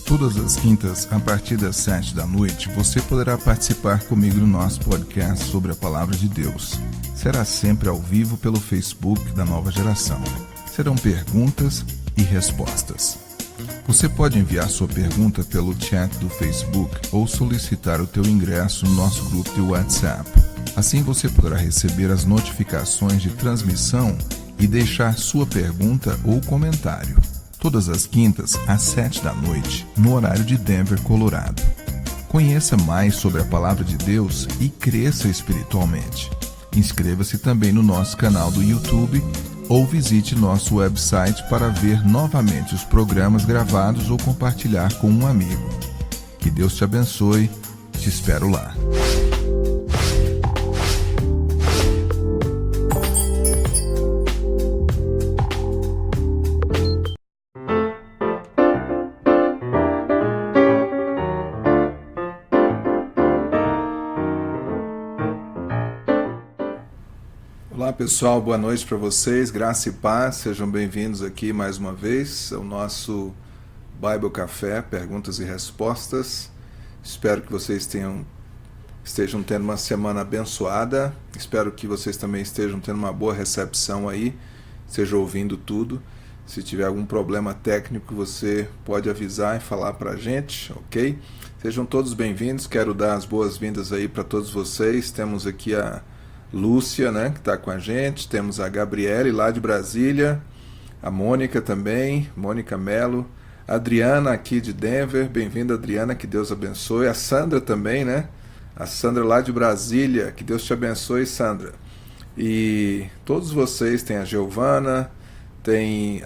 Todas as quintas, a partir das 7 da noite, você poderá participar comigo no nosso podcast sobre a Palavra de Deus. Será sempre ao vivo pelo Facebook da Nova Geração. Serão perguntas e respostas. Você pode enviar sua pergunta pelo chat do Facebook ou solicitar o teu ingresso no nosso grupo de WhatsApp. Assim você poderá receber as notificações de transmissão e deixar sua pergunta ou comentário. Todas as quintas, às 7 da noite, no horário de Denver, Colorado. Conheça mais sobre a Palavra de Deus e cresça espiritualmente. Inscreva-se também no nosso canal do YouTube ou visite nosso website para ver novamente os programas gravados ou compartilhar com um amigo. Que Deus te abençoe. Te espero lá. Olá pessoal, boa noite para vocês, graça e paz, sejam bem-vindos aqui mais uma vez ao nosso Bible Café, perguntas e respostas. Espero que vocês estejam tendo uma semana abençoada, espero que vocês também estejam tendo uma boa recepção aí, estejam ouvindo tudo. Se tiver algum problema técnico, você pode avisar e falar para a gente, ok? Sejam todos bem-vindos, quero dar as boas-vindas aí para todos vocês. Temos aqui a Lúcia, né, que está com a gente, temos a Gabriele lá de Brasília, a Mônica também, Mônica Melo, a Adriana aqui de Denver, bem-vinda Adriana, que Deus abençoe, a Sandra também, né, a Sandra lá de Brasília, que Deus te abençoe, Sandra, e todos vocês, tem a Giovana, tem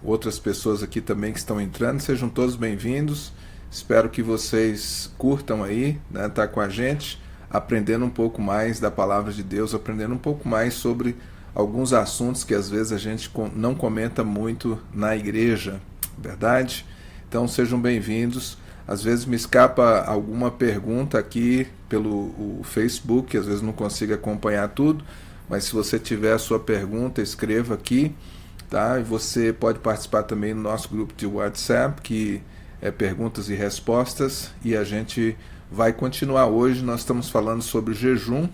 outras pessoas aqui também que estão entrando, sejam todos bem-vindos, espero que vocês curtam aí, né, tá com a gente, aprendendo um pouco mais da Palavra de Deus, aprendendo um pouco mais sobre alguns assuntos que às vezes a gente não comenta muito na igreja, verdade? Então sejam bem-vindos. Às vezes me escapa alguma pergunta aqui pelo Facebook, às vezes não consigo acompanhar tudo, mas se você tiver a sua pergunta, escreva aqui, tá? E você pode participar também no nosso grupo de WhatsApp, que é perguntas e respostas, e a gente vai continuar hoje, nós estamos falando sobre jejum,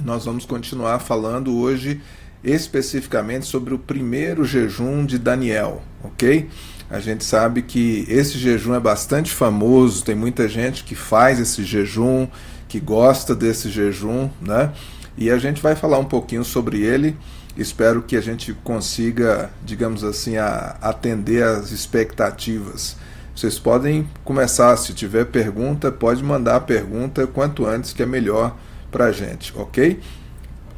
nós vamos continuar falando hoje especificamente sobre o primeiro jejum de Daniel, ok? A gente sabe que esse jejum é bastante famoso, tem muita gente que faz esse jejum, que gosta desse jejum, né? E a gente vai falar um pouquinho sobre ele, espero que a gente consiga, digamos assim, atender às expectativas. Vocês podem começar, se tiver pergunta, pode mandar a pergunta quanto antes, que é melhor para a gente, ok?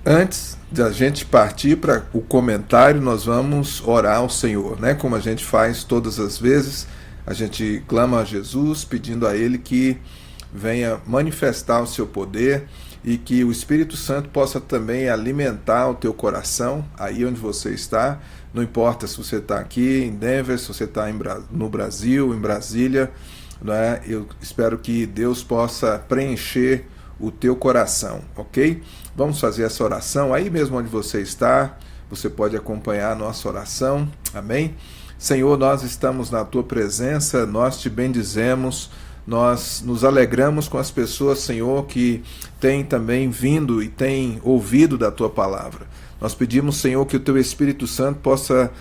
Antes da gente partir para o comentário, nós vamos orar ao Senhor, né? Como a gente faz todas as vezes, a gente clama a Jesus, pedindo a Ele que venha manifestar o seu poder e que o Espírito Santo possa também alimentar o teu coração, aí onde você está. Não importa se você está aqui em Denver, se você está no Brasil, em Brasília, né? Eu espero que Deus possa preencher o teu coração, ok? Vamos fazer essa oração aí mesmo onde você está, você pode acompanhar a nossa oração, amém? Senhor, nós estamos na tua presença, nós te bendizemos, nós nos alegramos com as pessoas, Senhor, que têm também vindo e têm ouvido da tua palavra. Nós pedimos, Senhor, que o teu Espírito Santo possa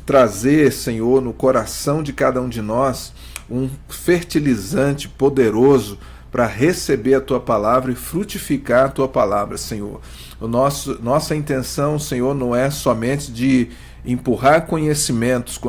trazer, Senhor, no coração de cada um de nós um fertilizante poderoso para receber a tua palavra e frutificar a tua palavra, Senhor. Nossa intenção, Senhor, não é somente de empurrar conhecimentos,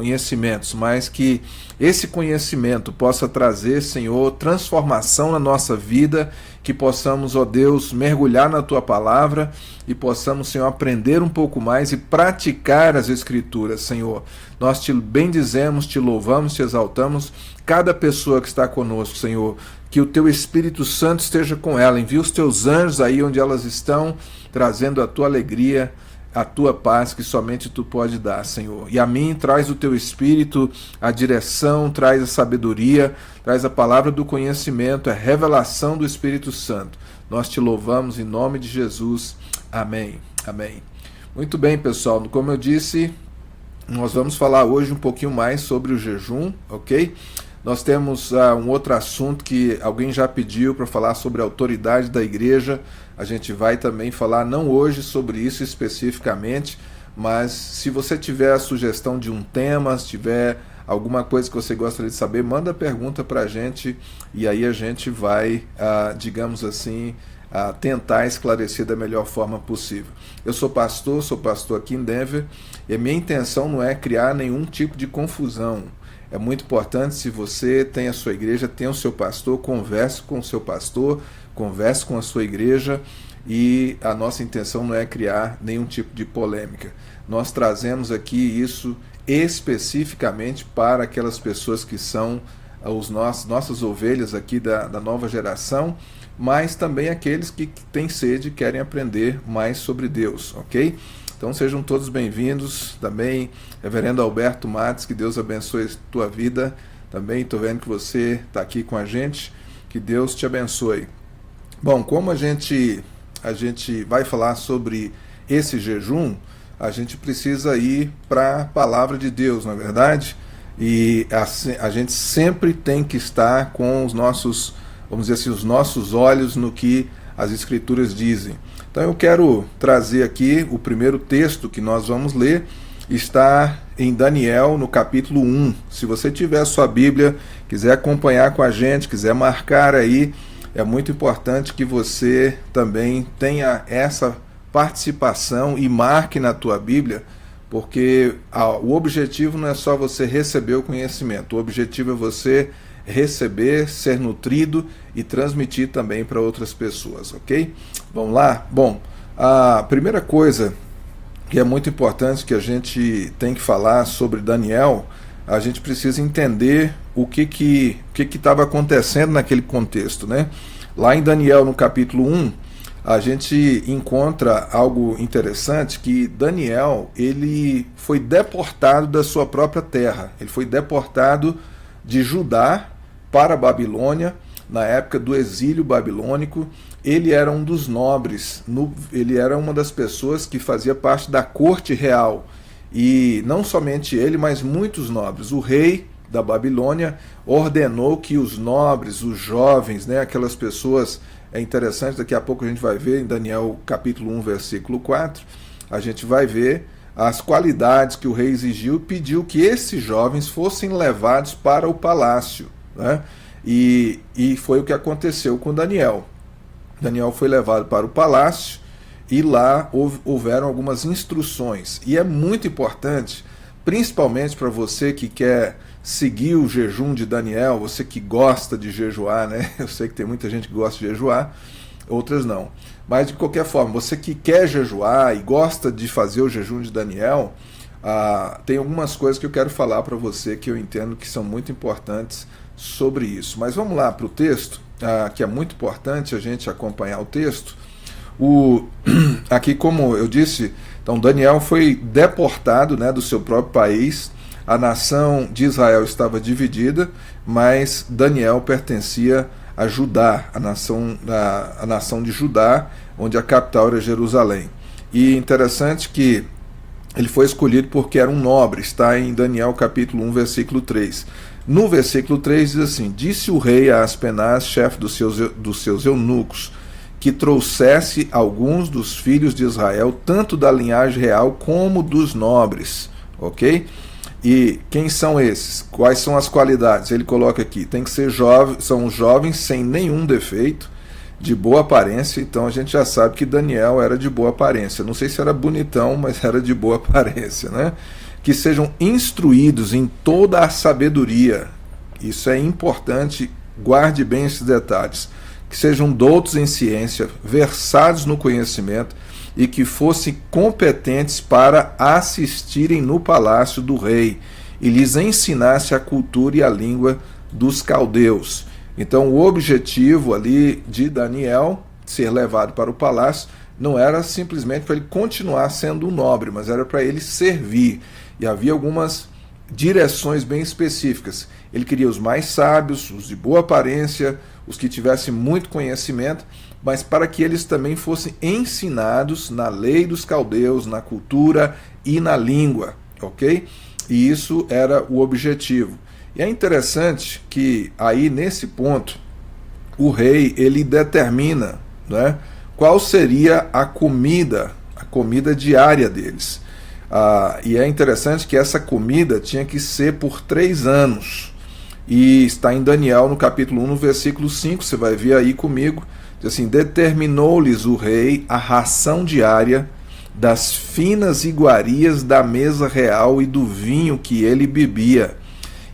mas que esse conhecimento possa trazer, Senhor, transformação na nossa vida, que possamos, ó Deus, mergulhar na tua palavra e possamos, Senhor, aprender um pouco mais e praticar as Escrituras, Senhor. Nós te bendizemos, te louvamos, te exaltamos, cada pessoa que está conosco, Senhor, que o teu Espírito Santo esteja com ela, envia os teus anjos aí onde elas estão, trazendo a tua alegria, a tua paz que somente tu pode dar, Senhor. E a mim traz o teu Espírito, a direção, traz a sabedoria, traz a palavra do conhecimento, a revelação do Espírito Santo. Nós te louvamos em nome de Jesus. Amém. Amém. Muito bem, pessoal. Como eu disse, nós vamos falar hoje um pouquinho mais sobre o jejum, ok? Nós temos um outro assunto que alguém já pediu para falar sobre a autoridade da igreja. A gente vai também falar, não hoje sobre isso especificamente, mas se você tiver a sugestão de um tema, se tiver alguma coisa que você gostaria de saber, manda pergunta para a gente e aí a gente vai, digamos assim, tentar esclarecer da melhor forma possível. Eu sou pastor aqui em Denver, e a minha intenção não é criar nenhum tipo de confusão. É muito importante, se você tem a sua igreja, tem o seu pastor, converse com o seu pastor, converse com a sua igreja, e a nossa intenção não é criar nenhum tipo de polêmica. Nós trazemos aqui isso especificamente para aquelas pessoas que são nossas ovelhas aqui da nova geração, mas também aqueles que têm sede e querem aprender mais sobre Deus, ok? Então sejam todos bem-vindos. Também, Reverendo Alberto Matos, que Deus abençoe a tua vida. Também estou vendo que você está aqui com a gente, que Deus te abençoe. Bom, como a gente vai falar sobre esse jejum, a gente precisa ir para a palavra de Deus, não é verdade? E a gente sempre tem que estar com os nossos, vamos dizer assim, os nossos olhos no que as Escrituras dizem. Então eu quero trazer aqui o primeiro texto que nós vamos ler, está em Daniel, no capítulo 1. Se você tiver a sua Bíblia, quiser acompanhar com a gente, quiser marcar aí, é muito importante que você também tenha essa participação e marque na tua Bíblia, porque o objetivo não é só você receber o conhecimento, o objetivo é você receber, ser nutrido e transmitir também para outras pessoas, ok? Vamos lá? Bom, a primeira coisa que é muito importante que a gente tem que falar sobre Daniel, a gente precisa entender o que estava acontecendo naquele contexto, né? Lá em Daniel, no capítulo 1, a gente encontra algo interessante, que Daniel, ele foi deportado da sua própria terra, ele foi deportado de Judá para a Babilônia, na época do exílio babilônico. Ele era um dos nobres, ele era uma das pessoas que fazia parte da corte real, e não somente ele, mas muitos nobres. O rei da Babilônia ordenou que os nobres, os jovens, né, aquelas pessoas, é interessante, daqui a pouco a gente vai ver em Daniel capítulo 1, versículo 4, a gente vai ver as qualidades que o rei exigiu e pediu que esses jovens fossem levados para o palácio, né? E foi o que aconteceu com Daniel. Daniel foi levado para o palácio e lá houveram algumas instruções. E é muito importante, principalmente para você que quer seguir o jejum de Daniel, você que gosta de jejuar, né? Eu sei que tem muita gente que gosta de jejuar, outras não. Mas de qualquer forma, você que quer jejuar e gosta de fazer o jejum de Daniel, tem algumas coisas que eu quero falar para você que eu entendo que são muito importantes sobre isso. Mas vamos lá para o texto, que é muito importante a gente acompanhar o texto. Aqui, como eu disse, então Daniel foi deportado, né, do seu próprio país. A nação de Israel estava dividida, mas Daniel pertencia a Judá, a nação de Judá, onde a capital era Jerusalém. E interessante que ele foi escolhido porque era um nobre, está em Daniel capítulo 1, versículo 3. No versículo 3 diz assim: disse o rei a Aspenaz, chefe dos seus eunucos, que trouxesse alguns dos filhos de Israel, tanto da linhagem real como dos nobres. Ok? E quem são esses? Quais são as qualidades? Ele coloca aqui, tem que ser são jovens sem nenhum defeito, de boa aparência. Então a gente já sabe que Daniel era de boa aparência. Não sei se era bonitão, mas era de boa aparência, né? Que sejam instruídos em toda a sabedoria. Isso é importante, guarde bem esses detalhes. Que sejam doutos em ciência, versados no conhecimento, e que fossem competentes para assistirem no palácio do rei e lhes ensinasse a cultura e a língua dos caldeus. Então o objetivo ali de Daniel ser levado para o palácio não era simplesmente para ele continuar sendo um nobre, mas era para ele servir. E havia algumas direções bem específicas. Ele queria os mais sábios, os de boa aparência, os que tivessem muito conhecimento, mas para que eles também fossem ensinados na lei dos caldeus, na cultura e na língua, ok? E isso era o objetivo. E é interessante que aí nesse ponto o rei ele determina, né, qual seria a comida diária deles. E é interessante que essa comida tinha que ser por 3 anos. E está em Daniel, no capítulo 1, no versículo 5, você vai ver aí comigo, diz assim: determinou-lhes o rei a ração diária das finas iguarias da mesa real e do vinho que ele bebia,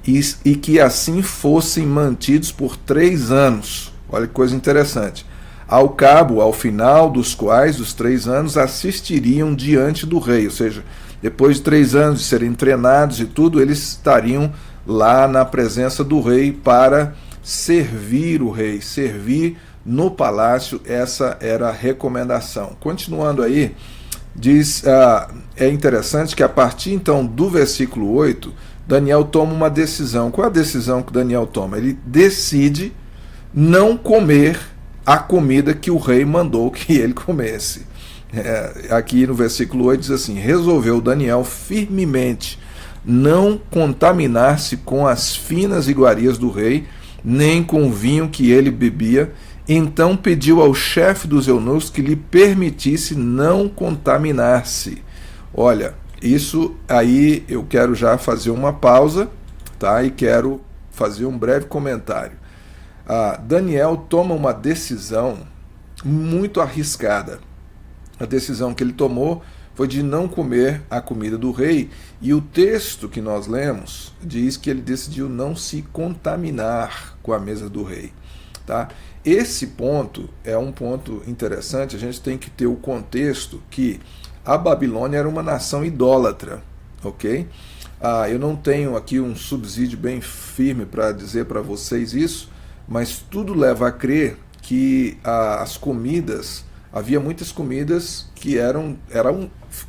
e que assim fossem mantidos por 3 anos. Olha que coisa interessante. Ao final dos quais os 3 anos assistiriam diante do rei, ou seja, depois de 3 anos de serem treinados e tudo, eles estariam lá na presença do rei para servir o rei, servir no palácio. Essa era a recomendação. Continuando aí, diz, é interessante que a partir então do versículo 8, Daniel toma uma decisão. Qual é a decisão que Daniel toma? Ele decide não comer a comida que o rei mandou que ele comesse. Aqui no versículo 8 diz assim: resolveu Daniel firmemente não contaminar-se com as finas iguarias do rei, nem com o vinho que ele bebia. Então pediu ao chefe dos eunucos que lhe permitisse não contaminar-se. Olha, isso aí eu quero já fazer uma pausa, tá? E quero fazer um breve comentário. Daniel toma uma decisão muito arriscada. A decisão que ele tomou foi de não comer a comida do rei, e o texto que nós lemos diz que ele decidiu não se contaminar com a mesa do rei. Tá? Esse ponto é um ponto interessante. A gente tem que ter o contexto que a Babilônia era uma nação idólatra, ok? Eu não tenho aqui um subsídio bem firme para dizer para vocês isso, mas tudo leva a crer que as comidas, havia muitas comidas que eram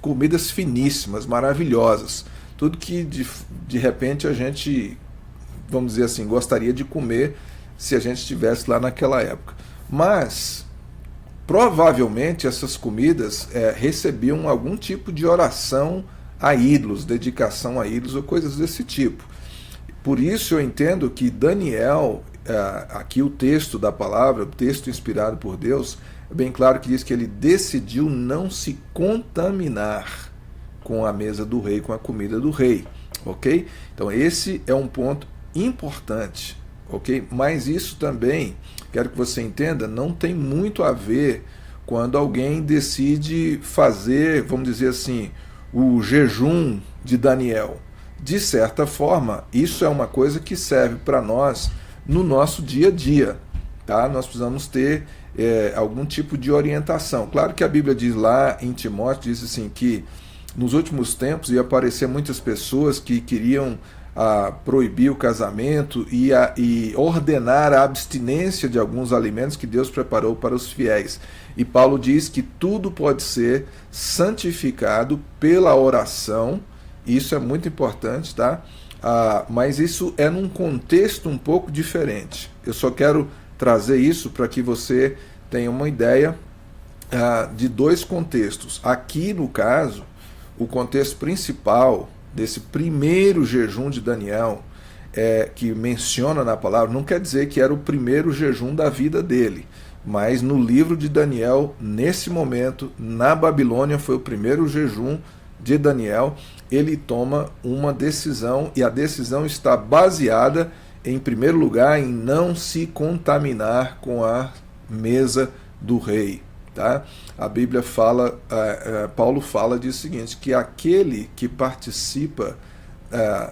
comidas finíssimas, maravilhosas, tudo que de repente a gente, vamos dizer assim, gostaria de comer se a gente estivesse lá naquela época. Mas provavelmente essas comidas recebiam algum tipo de oração a ídolos, dedicação a ídolos ou coisas desse tipo. Por isso eu entendo que Daniel, aqui o texto da palavra, o texto inspirado por Deus, é bem claro que diz que ele decidiu não se contaminar com a mesa do rei, com a comida do rei, ok? Então esse é um ponto importante, ok? Mas isso também, quero que você entenda, não tem muito a ver quando alguém decide fazer, vamos dizer assim, o jejum de Daniel. De certa forma, isso é uma coisa que serve para nós no nosso dia a dia, tá? Nós precisamos ter algum tipo de orientação. Claro que a Bíblia diz lá em Timóteo, diz assim, que nos últimos tempos ia aparecer muitas pessoas que queriam proibir o casamento e ordenar a abstinência de alguns alimentos que Deus preparou para os fiéis. E Paulo diz que tudo pode ser santificado pela oração. Isso é muito importante, tá? Mas isso é num contexto um pouco diferente. Eu só quero trazer isso para que você tenha uma ideia de dois contextos. Aqui, no caso, o contexto principal desse primeiro jejum de Daniel, que menciona na palavra, não quer dizer que era o primeiro jejum da vida dele, mas no livro de Daniel, nesse momento, na Babilônia, foi o primeiro jejum de Daniel. Ele toma uma decisão, e a decisão está baseada, em primeiro lugar, em não se contaminar com a mesa do rei. Tá? A Bíblia fala, Paulo fala diz o seguinte, que aquele que participa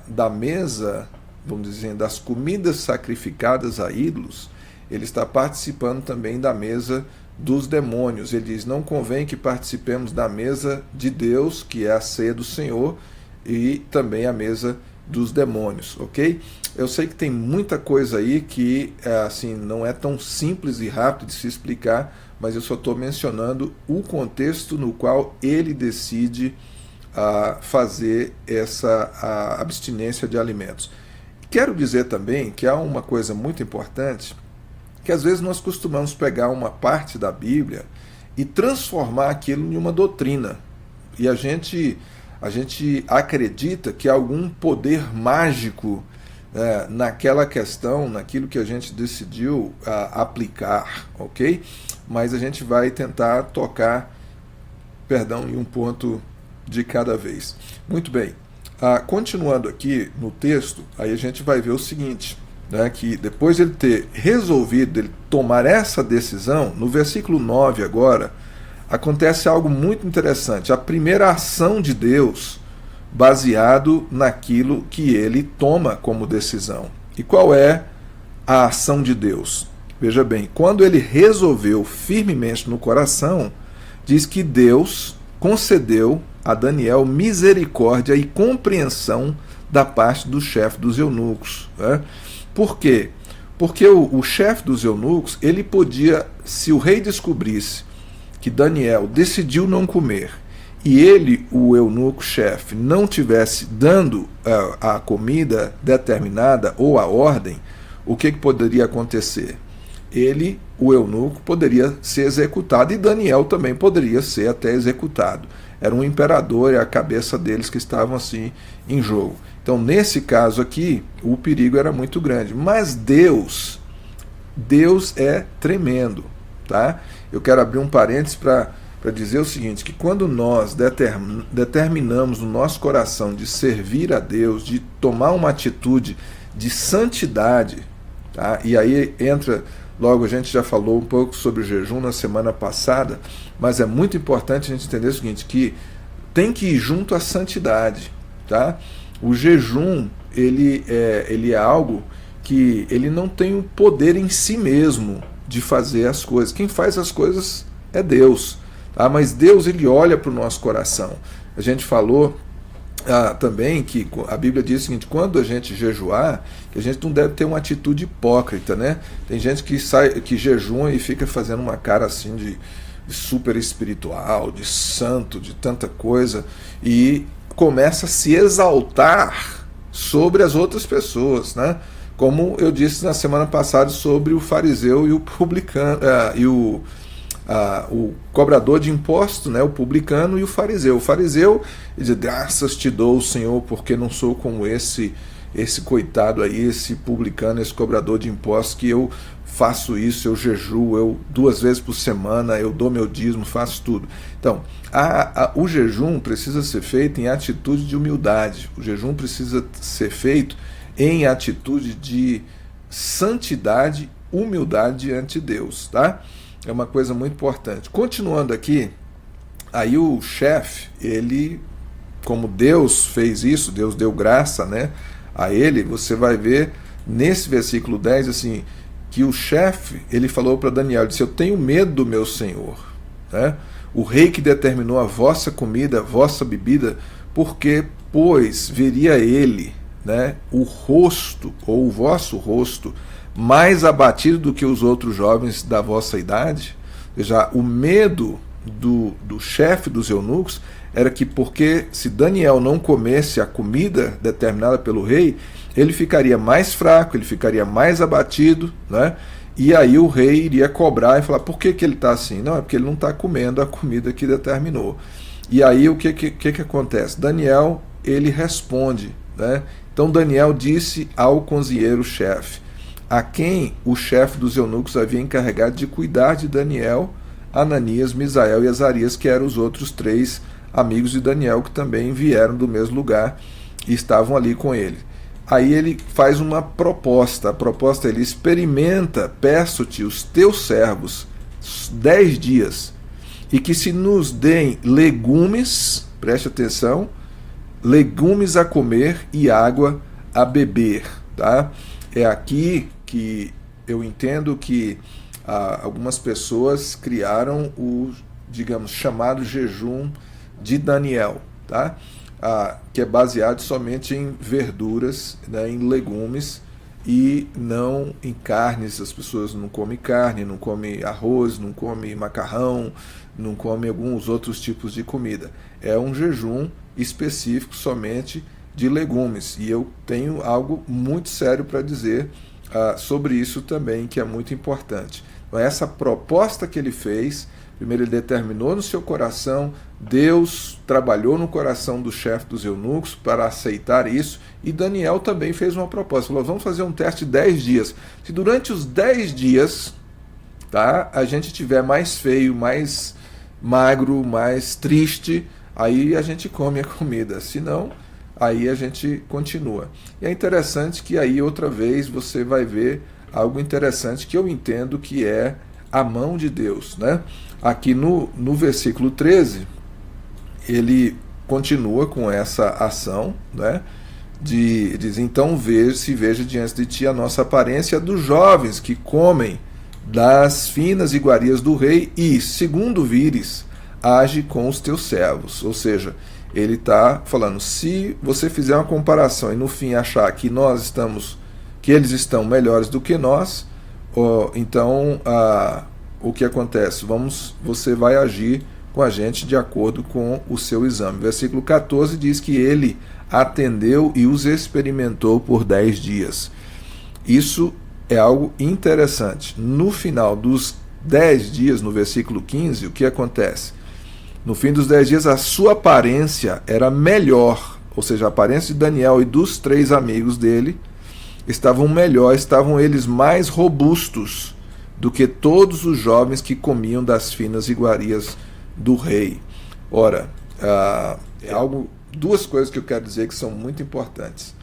da mesa, vamos dizer, das comidas sacrificadas a ídolos, ele está participando também da mesa dos demônios. Ele diz, não convém que participemos da mesa de Deus, que é a ceia do Senhor, e também a mesa dos demônios, ok? Eu sei que tem muita coisa aí que assim, não é tão simples e rápido de se explicar, mas eu só estou mencionando o contexto no qual ele decide fazer essa abstinência de alimentos. Quero dizer também que há uma coisa muito importante, que às vezes nós costumamos pegar uma parte da Bíblia e transformar aquilo em uma doutrina. E a gente acredita que algum poder mágico naquela questão, naquilo que a gente decidiu aplicar, ok? Mas a gente vai tentar tocar, em um ponto de cada vez. Muito bem. Continuando aqui no texto, aí a gente vai ver o seguinte, né, que depois de ele ter resolvido, ele tomar essa decisão, no versículo 9 agora, acontece algo muito interessante. A primeira ação de Deus baseado naquilo que ele toma como decisão. E qual é a ação de Deus? Veja bem, quando ele resolveu firmemente no coração, diz que Deus concedeu a Daniel misericórdia e compreensão da parte do chefe dos eunucos. Né? Por quê? Porque o chefe dos eunucos, ele podia, se o rei descobrisse que Daniel decidiu não comer, e ele, o eunuco-chefe, não tivesse dando a comida determinada ou a ordem, o que poderia acontecer? Ele, o eunuco, poderia ser executado, e Daniel também poderia ser até executado. Era um imperador e a cabeça deles que estavam assim em jogo. Então, nesse caso aqui, o perigo era muito grande. Mas Deus é tremendo. Tá? Eu quero abrir um parênteses para dizer o seguinte, que quando nós determinamos no nosso coração de servir a Deus, de tomar uma atitude de santidade, tá? E aí entra, logo a gente já falou um pouco sobre o jejum na semana passada, mas é muito importante a gente entender o seguinte, que tem que ir junto à santidade. Tá? O jejum, ele é algo que ele não tem o poder em si mesmo de fazer as coisas. Quem faz as coisas é Deus. Tá? Mas Deus, ele olha para o nosso coração. A gente falou também que a Bíblia diz o seguinte, quando a gente jejuar, que a gente não deve ter uma atitude hipócrita, né? Tem gente que jejua e fica fazendo uma cara assim de super espiritual, de santo, de tanta coisa, e começa a se exaltar sobre as outras pessoas, né? Como eu disse na semana passada sobre o fariseu e o publicano, o cobrador de impostos, né, o publicano e o fariseu. O fariseu diz, graças te dou, Senhor, porque não sou como esse coitado aí, esse publicano, esse cobrador de impostos, que eu faço isso, eu jejuo, eu 2 vezes por semana, eu dou meu dízimo, faço tudo. Então, o jejum precisa ser feito em atitude de humildade. O jejum precisa ser feito em atitude de santidade, humildade diante de Deus, tá? É uma coisa muito importante. Continuando aqui, aí o chefe, ele, como Deus fez isso, Deus deu graça, né, a ele, você vai ver nesse versículo 10, assim, que o chefe, ele falou para Daniel, ele disse, eu tenho medo do meu senhor, né? O rei que determinou a vossa comida, a vossa bebida, porque, pois, veria ele, né, o rosto, ou o vosso rosto, mais abatido do que os outros jovens da vossa idade. Ou seja, o medo do chefe dos eunucos era que, porque se Daniel não comesse a comida determinada pelo rei, ele ficaria mais fraco, ele ficaria mais abatido, né? E aí o rei iria cobrar e falar, por que ele está assim? Não, é porque ele não está comendo a comida que determinou. E aí o que acontece? Daniel, ele responde, né? Então Daniel disse ao cozinheiro-chefe, a quem o chefe dos eunucos havia encarregado de cuidar de Daniel, Ananias, Misael e Azarias, que eram os outros 3 amigos de Daniel, que também vieram do mesmo lugar e estavam ali com ele. Aí ele faz uma proposta, a proposta ele experimenta, peço-te, os teus servos, 10 dias, e que se nos deem legumes, preste atenção, legumes a comer e água a beber, tá? É aqui que eu entendo que algumas pessoas criaram o, digamos, chamado jejum de Daniel, tá? Que é baseado somente em verduras, né, em legumes e não em carnes. As pessoas não comem carne, não comem arroz, não comem macarrão, não comem alguns outros tipos de comida. É um jejum específico somente de legumes. E eu tenho algo muito sério para dizer sobre isso também, que é muito importante. Então, essa proposta que ele fez Primeiro ele determinou no seu coração, Deus trabalhou no coração do chefe dos eunucos para aceitar isso, e Daniel também fez uma proposta, falou, vamos fazer um teste de 10 dias. Se durante os 10 dias, tá, a gente tiver mais feio, mais magro, mais triste, aí a gente come a comida, se não, aí a gente continua. E é interessante que aí outra vez você vai ver algo interessante que eu entendo que é a mão de Deus, né? Aqui no versículo 13, ele continua com essa ação, né? Diz, então veja diante de ti a nossa aparência dos jovens que comem das finas iguarias do rei e, segundo vires, age com os teus servos. Ou seja, ele está falando, se você fizer uma comparação e no fim achar que que eles estão melhores do que nós, então o que acontece? Você vai agir com a gente de acordo com o seu exame. Versículo 14 diz que ele atendeu e os experimentou por 10 dias. Isso é algo interessante. No final dos 10 dias, no versículo 15, o que acontece? No fim dos 10 dias, a sua aparência era melhor, ou seja, a aparência de Daniel e dos 3 amigos dele estavam melhor, estavam eles mais robustos do que todos os jovens que comiam das finas iguarias do rei. Ora, duas coisas que eu quero dizer que são muito importantes.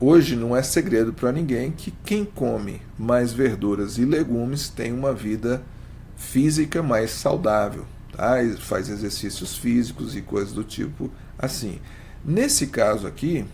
Hoje não é segredo para ninguém que quem come mais verduras e legumes tem uma vida física mais saudável, tá? Faz exercícios físicos e coisas do tipo assim. Nesse caso aqui,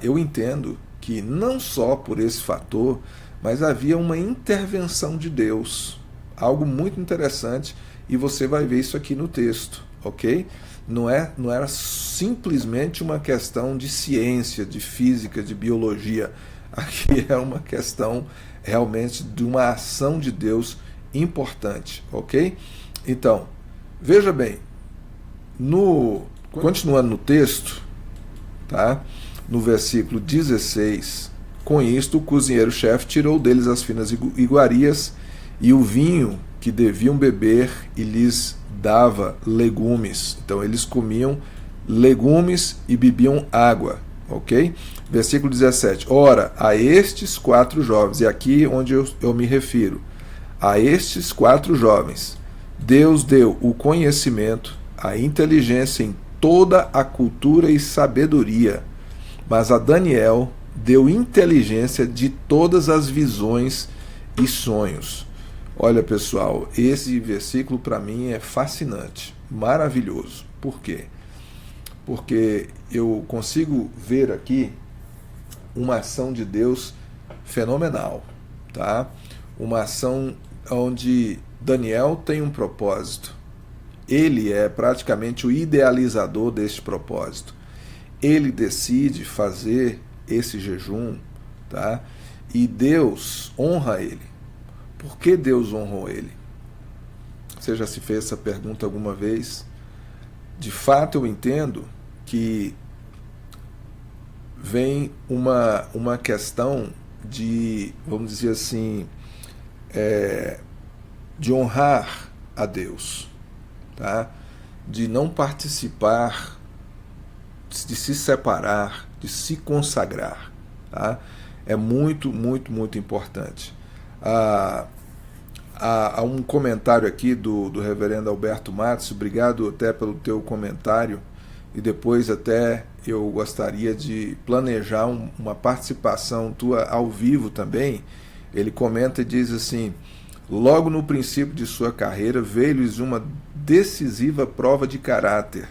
eu entendo que não só por esse fator, mas havia uma intervenção de Deus, algo muito interessante, e você vai ver isso aqui no texto, ok? Não era simplesmente uma questão de ciência, de física, de biologia. Aqui é uma questão realmente de uma ação de Deus importante, ok? Então, veja bem, continuando no texto, tá? No versículo 16, com isto o cozinheiro-chefe tirou deles as finas iguarias e o vinho que deviam beber e lhes dava legumes. Então eles comiam legumes e bebiam água, ok? Versículo 17, ora, a estes 4 jovens, e aqui onde eu me refiro, a estes 4 jovens, Deus deu o conhecimento, a inteligência em toda a cultura e sabedoria, mas a Daniel deu inteligência de todas as visões e sonhos. Olha, pessoal, esse versículo para mim é fascinante, maravilhoso. Por quê? Porque eu consigo ver aqui uma ação de Deus fenomenal, tá? Uma ação onde Daniel tem um propósito. Ele é praticamente o idealizador deste propósito. Ele decide fazer esse jejum, tá? E Deus honra ele. Por que Deus honrou ele? Você já se fez essa pergunta alguma vez? De fato, eu entendo que vem uma questão de, vamos dizer assim, de honrar a Deus, tá? De não participar, de se separar, de se consagrar, tá? É muito, muito, muito importante. Há um comentário aqui do reverendo Alberto Matos, obrigado até pelo teu comentário, e depois até eu gostaria de planejar uma participação tua ao vivo também. Ele comenta e diz assim, logo no princípio de sua carreira veio-lhes uma decisiva prova de caráter.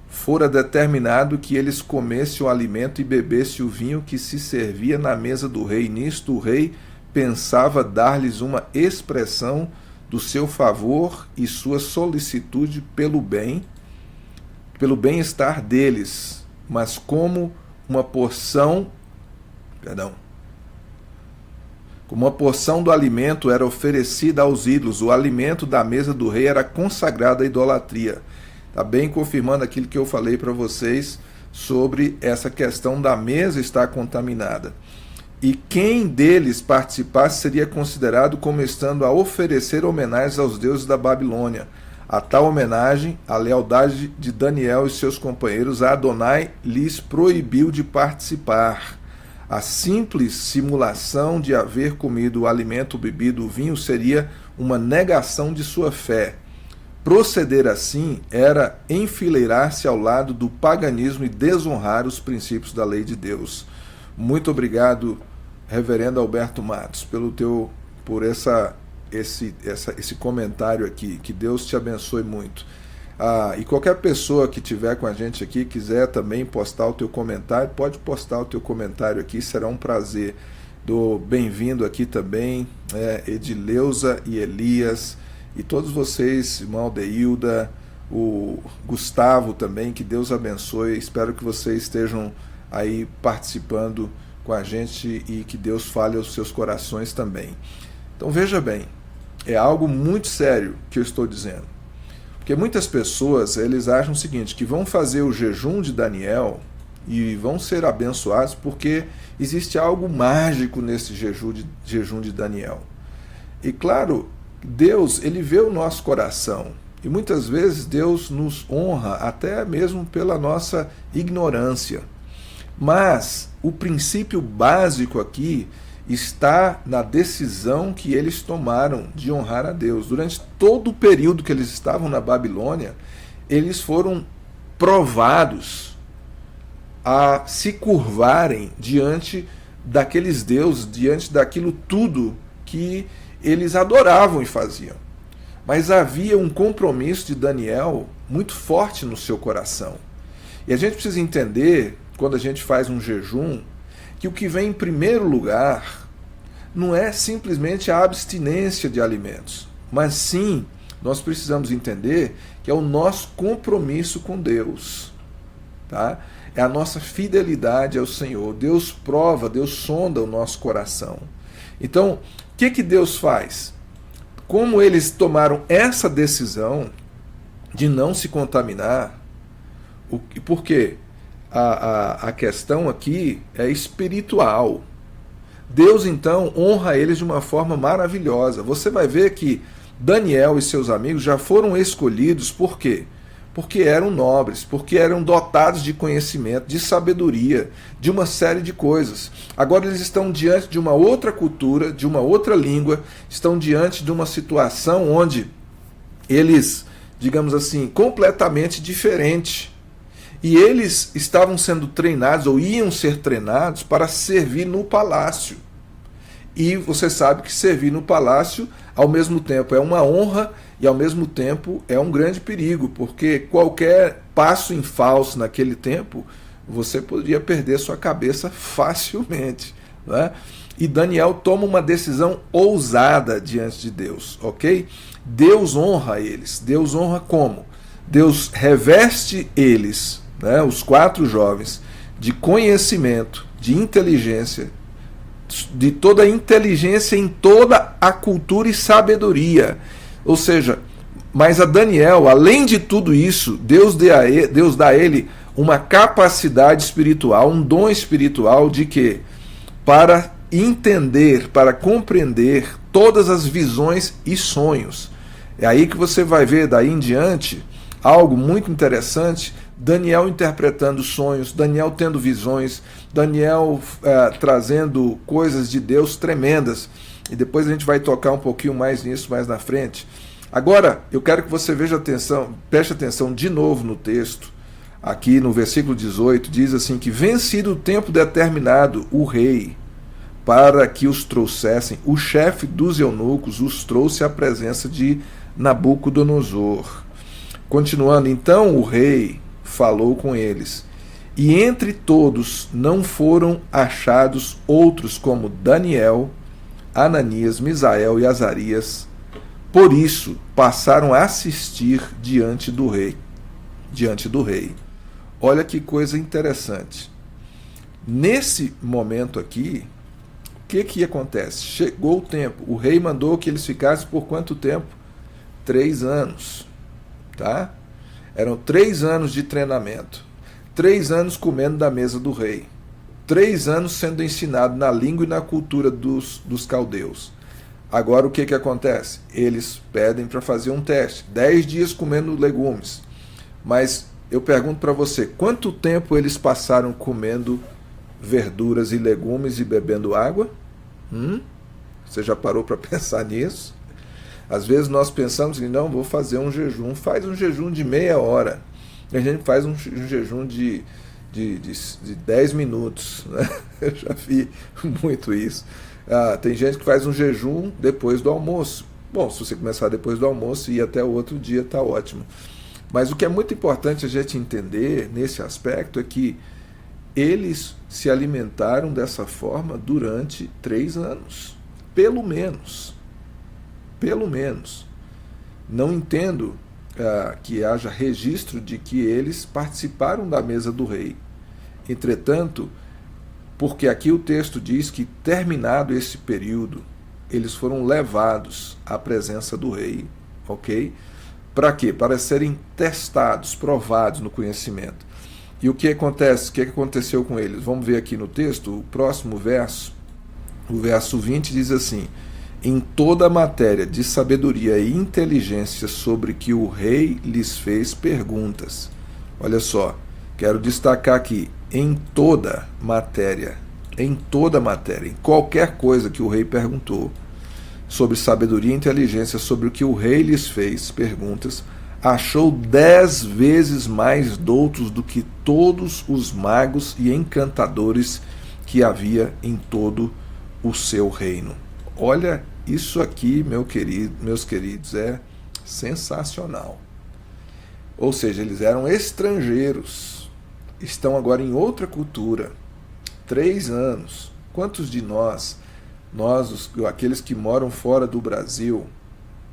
Fora determinado que eles comessem o alimento e bebessem o vinho que se servia na mesa do rei. Nisto o rei pensava dar-lhes uma expressão do seu favor e sua solicitude pelo bem-estar deles, mas como uma porção do alimento era oferecida aos ídolos, o alimento da mesa do rei era consagrado à idolatria. Está bem confirmando aquilo que eu falei para vocês sobre essa questão da mesa estar contaminada. e quem deles participasse seria considerado como estando a oferecer homenagens aos deuses da Babilônia. A tal homenagem, a lealdade de Daniel e seus companheiros a Adonai lhes proibiu de participar. A simples simulação de haver comido o alimento, bebido o vinho, seria uma negação de sua fé. Proceder assim era enfileirar-se ao lado do paganismo e desonrar os princípios da lei de Deus. Muito obrigado, Reverendo Alberto Matos, por esse comentário aqui. Que Deus te abençoe muito. E qualquer pessoa que estiver com a gente aqui, quiser também postar o teu comentário, pode postar o teu comentário aqui, será um prazer. Bem-vindo aqui também, Edileuza e Elias, e todos vocês, irmão Deilda, o Gustavo também, que Deus abençoe. Espero que vocês estejam aí participando com a gente e que Deus fale aos seus corações também. Então veja bem, é algo muito sério que eu estou dizendo. Porque muitas pessoas, eles acham o seguinte, que vão fazer o jejum de Daniel e vão ser abençoados porque existe algo mágico nesse jejum de Daniel. E claro, Deus, ele vê o nosso coração. E muitas vezes Deus nos honra até mesmo pela nossa ignorância. Mas o princípio básico aqui está na decisão que eles tomaram de honrar a Deus. Durante todo o período que eles estavam na Babilônia, eles foram provados a se curvarem diante daqueles deuses, diante daquilo tudo que eles adoravam e faziam. Mas havia um compromisso de Daniel muito forte no seu coração. E a gente precisa entender, quando a gente faz um jejum, que o que vem em primeiro lugar não é simplesmente a abstinência de alimentos, mas sim, nós precisamos entender que é o nosso compromisso com Deus, tá? É a nossa fidelidade ao Senhor. Deus prova, Deus sonda o nosso coração. Então, o que Deus faz? Como eles tomaram essa decisão de não se contaminar, por quê? A questão aqui é espiritual. Deus, então, honra eles de uma forma maravilhosa. Você vai ver que Daniel e seus amigos já foram escolhidos, por quê? Porque eram nobres, porque eram dotados de conhecimento, de sabedoria, de uma série de coisas. Agora eles estão diante de uma outra cultura, de uma outra língua, estão diante de uma situação onde eles, digamos assim, completamente diferente. E eles estavam sendo treinados, ou iam ser treinados, para servir no palácio. E você sabe que servir no palácio, ao mesmo tempo, é uma honra e, ao mesmo tempo, é um grande perigo, porque qualquer passo em falso naquele tempo, você poderia perder sua cabeça facilmente, né? E Daniel toma uma decisão ousada diante de Deus, ok? Deus honra eles. Deus honra como? Deus reveste eles, né, os 4 jovens, de conhecimento, de inteligência, de toda a inteligência em toda a cultura e sabedoria. Ou seja, mas a Daniel, além de tudo isso, Deus dá a ele uma capacidade espiritual, um dom espiritual de quê? Para entender, para compreender todas as visões e sonhos. É aí que você vai ver daí em diante algo muito interessante. Daniel interpretando sonhos, Daniel tendo visões, Daniel trazendo coisas de Deus tremendas. E depois a gente vai tocar um pouquinho mais nisso mais na frente. Agora, eu quero que você preste atenção de novo no texto. Aqui no versículo 18, diz assim que vencido o tempo determinado, o rei, para que os trouxessem, o chefe dos eunucos os trouxe à presença de Nabucodonosor. Continuando, então o rei falou com eles, e entre todos não foram achados outros como Daniel, Ananias, Misael e Azarias. Por isso passaram a assistir diante do rei. Olha que coisa interessante. Nesse momento aqui, o que acontece? Chegou o tempo. O rei mandou que eles ficassem por quanto tempo? 3 anos. Tá? Eram 3 anos de treinamento. 3 anos comendo da mesa do rei. 3 anos sendo ensinado na língua e na cultura dos caldeus. Agora o que acontece? Eles pedem para fazer um teste. 10 dias comendo legumes. Mas eu pergunto para você, quanto tempo eles passaram comendo verduras e legumes e bebendo água? Você já parou para pensar nisso? Às vezes nós pensamos que não, vou fazer um jejum. Faz um jejum de meia hora. E a gente faz um jejum de 10 minutos. Né? Eu já vi muito isso. Tem gente que faz um jejum depois do almoço. Bom, se você começar depois do almoço e ir até o outro dia, está ótimo. Mas o que é muito importante a gente entender nesse aspecto é que eles se alimentaram dessa forma durante 3 anos. Pelo menos. Pelo menos. Não entendo que haja registro de que eles participaram da mesa do rei. Entretanto, porque aqui o texto diz que, terminado esse período, eles foram levados à presença do rei, ok? Para quê? Para serem testados, provados no conhecimento. E o que acontece? O que aconteceu com eles? Vamos ver aqui no texto, o próximo verso, o verso 20 diz assim: em toda a matéria de sabedoria e inteligência sobre que o rei lhes fez perguntas. Olha só, quero destacar aqui, em toda matéria, em qualquer coisa que o rei perguntou, sobre sabedoria e inteligência sobre o que o rei lhes fez perguntas, achou 10 vezes mais doutos do que todos os magos e encantadores que havia em todo o seu reino. Olha, isso aqui, meus queridos, é sensacional. Ou seja, eles eram estrangeiros, estão agora em outra cultura. 3 anos. Quantos de nós, aqueles que moram fora do Brasil,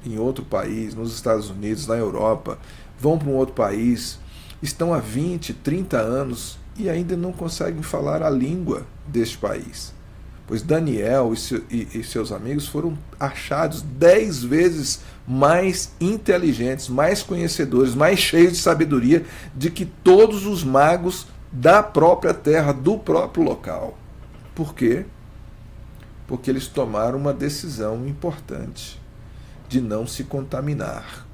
em outro país, nos Estados Unidos, na Europa, vão para um outro país, estão há 20, 30 anos e ainda não conseguem falar a língua deste país? Pois Daniel e seus amigos foram achados 10 vezes mais inteligentes, mais conhecedores, mais cheios de sabedoria de que todos os magos da própria terra, do próprio local. Por quê? Porque eles tomaram uma decisão importante de não se contaminar.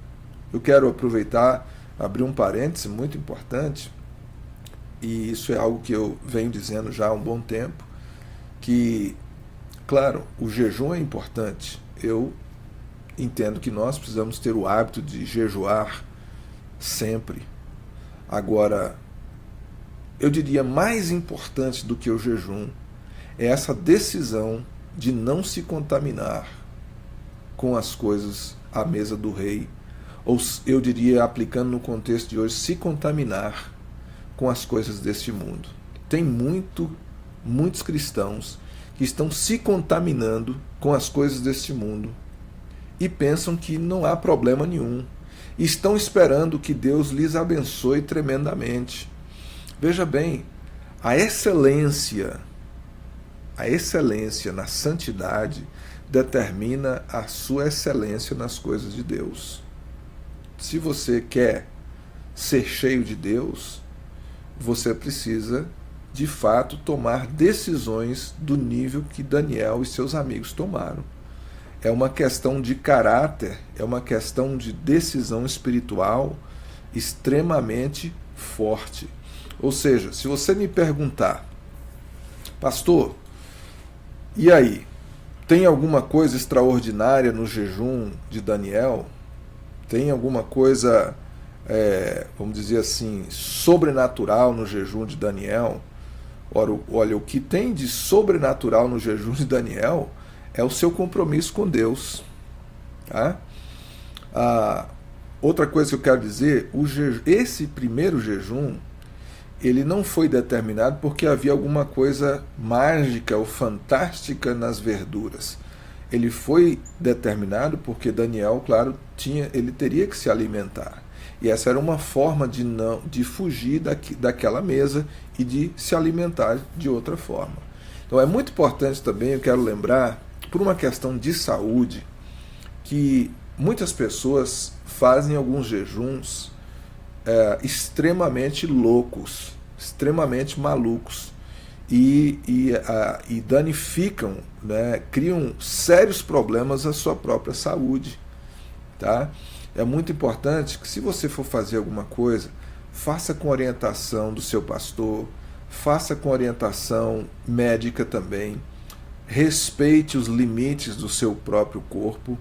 Eu quero aproveitar, abrir um parêntese muito importante, e isso é algo que eu venho dizendo já há um bom tempo, que, claro, o jejum é importante. Eu entendo que nós precisamos ter o hábito de jejuar sempre. Agora, eu diria mais importante do que o jejum é essa decisão de não se contaminar com as coisas à mesa do rei, ou eu diria, aplicando no contexto de hoje, se contaminar com as coisas deste mundo. Tem muitos cristãos que estão se contaminando com as coisas deste mundo e pensam que não há problema nenhum. E estão esperando que Deus lhes abençoe tremendamente. Veja bem, a excelência na santidade determina a sua excelência nas coisas de Deus. Se você quer ser cheio de Deus, você precisa, de fato, tomar decisões do nível que Daniel e seus amigos tomaram. É uma questão de caráter, é uma questão de decisão espiritual extremamente forte. Ou seja, se você me perguntar, pastor, e aí, tem alguma coisa extraordinária no jejum de Daniel? Tem alguma coisa, vamos dizer assim, sobrenatural no jejum de Daniel? Olha, o que tem de sobrenatural no jejum de Daniel é o seu compromisso com Deus. Tá? Outra coisa que eu quero dizer, esse primeiro jejum, ele não foi determinado porque havia alguma coisa mágica ou fantástica nas verduras. Ele foi determinado porque Daniel, claro, ele teria que se alimentar. E essa era uma forma de fugir daquela mesa e de se alimentar de outra forma. Então é muito importante também, eu quero lembrar, por uma questão de saúde, que muitas pessoas fazem alguns jejuns extremamente loucos, extremamente malucos, e danificam, né, criam sérios problemas à sua própria saúde. Tá? É muito importante que, se você for fazer alguma coisa, faça com orientação do seu pastor, faça com orientação médica também, respeite os limites do seu próprio corpo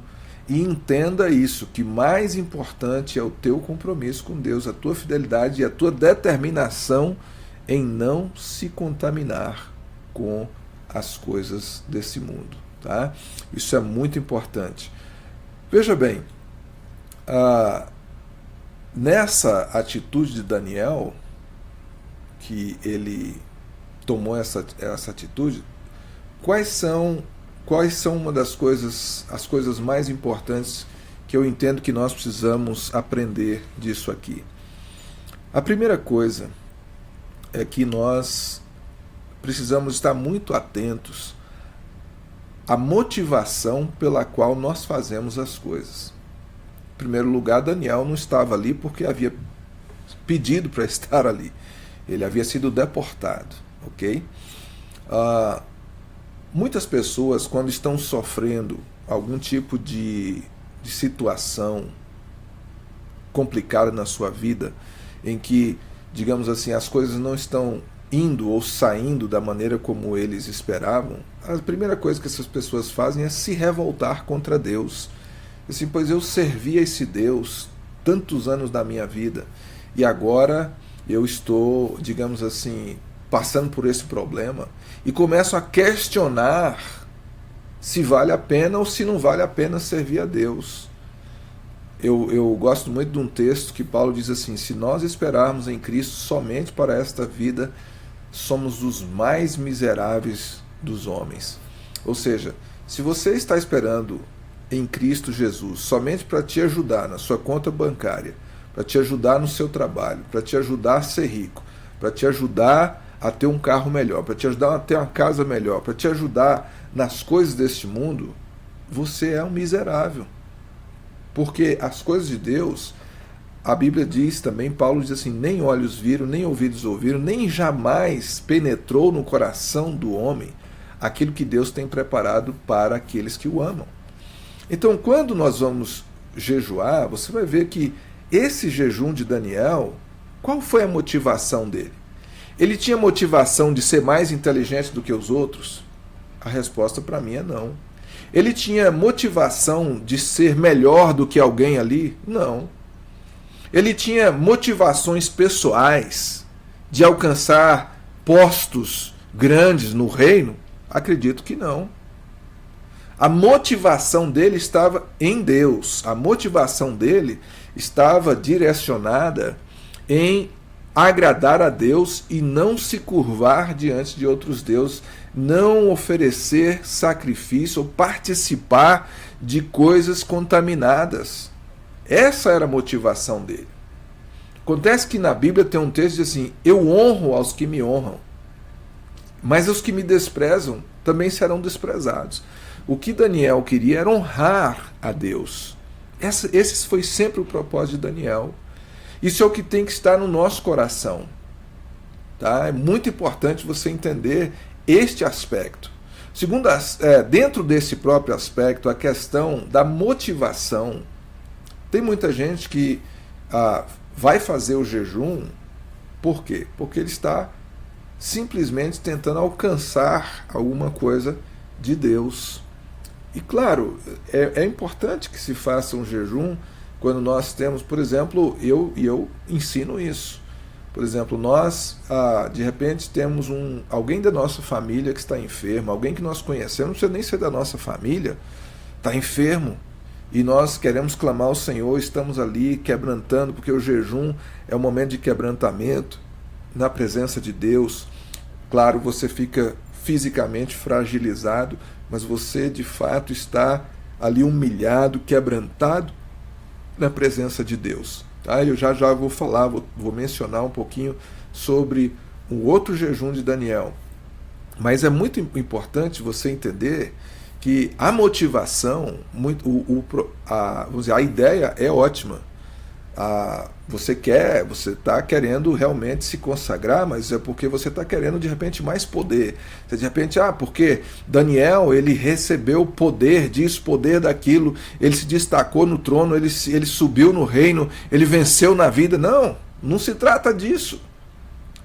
e entenda isso, que mais importante é o teu compromisso com Deus, a tua fidelidade e a tua determinação em não se contaminar com as coisas desse mundo. Tá? Isso é muito importante. Veja bem, nessa atitude de Daniel, que ele tomou essa atitude, quais são uma das coisas, as coisas mais importantes que eu entendo que nós precisamos aprender disso aqui? A primeira coisa é que nós precisamos estar muito atentos à motivação pela qual nós fazemos as coisas. Em primeiro lugar, Daniel não estava ali porque havia pedido para estar ali. Ele havia sido deportado, ok? Muitas pessoas, quando estão sofrendo algum tipo de situação complicada na sua vida, em que, digamos assim, as coisas não estão indo ou saindo da maneira como eles esperavam, a primeira coisa que essas pessoas fazem é se revoltar contra Deus. Assim, pois eu servi a esse Deus tantos anos da minha vida e agora eu estou, digamos assim, passando por esse problema e começo a questionar se vale a pena ou se não vale a pena servir a Deus. Eu gosto muito de um texto que Paulo diz assim: se nós esperarmos em Cristo somente para esta vida, somos os mais miseráveis dos homens. Ou seja, se você está esperando em Cristo Jesus somente para te ajudar na sua conta bancária, para te ajudar no seu trabalho, para te ajudar a ser rico, para te ajudar a ter um carro melhor, para te ajudar a ter uma casa melhor, para te ajudar nas coisas deste mundo, você é um miserável. Porque as coisas de Deus, a Bíblia diz também, Paulo diz assim: nem olhos viram, nem ouvidos ouviram, nem jamais penetrou no coração do homem aquilo que Deus tem preparado para aqueles que o amam. Então, quando nós vamos jejuar, você vai ver que esse jejum de Daniel, qual foi a motivação dele? Ele tinha motivação de ser mais inteligente do que os outros? A resposta para mim é não. Ele tinha motivação de ser melhor do que alguém ali? Não. Ele tinha motivações pessoais de alcançar postos grandes no reino? Acredito que não. A motivação dele estava em Deus. A motivação dele estava direcionada em agradar a Deus e não se curvar diante de outros deuses, não oferecer sacrifício ou participar de coisas contaminadas. Essa era a motivação dele. Acontece que na Bíblia tem um texto que diz assim: eu honro aos que me honram, mas os que me desprezam também serão desprezados. O que Daniel queria era honrar a Deus. Esse foi sempre o propósito de Daniel. Isso é o que tem que estar no nosso coração. Tá? É muito importante você entender este aspecto. Segundo, dentro desse próprio aspecto, a questão da motivação. Tem muita gente que vai fazer o jejum, por quê? Porque ele está simplesmente tentando alcançar alguma coisa de Deus. E claro, é importante que se faça um jejum quando nós temos, por exemplo, eu ensino isso. Por exemplo, nós, de repente, temos alguém da nossa família que está enfermo, alguém que nós conhecemos, não precisa nem ser da nossa família, está enfermo, e nós queremos clamar ao Senhor, estamos ali quebrantando, porque o jejum é um momento de quebrantamento na presença de Deus. Claro, você fica fisicamente fragilizado, mas você de fato está ali humilhado, quebrantado na presença de Deus. Tá? Eu já vou falar, vou mencionar um pouquinho sobre um outro jejum de Daniel. Mas é muito importante você entender que a motivação, vamos dizer, a ideia é ótima, você está querendo realmente se consagrar, mas é porque você está querendo de repente mais poder. Você, de repente, porque Daniel ele recebeu poder disso, poder daquilo, ele se destacou no trono, ele subiu no reino, ele venceu na vida. Não, não se trata disso.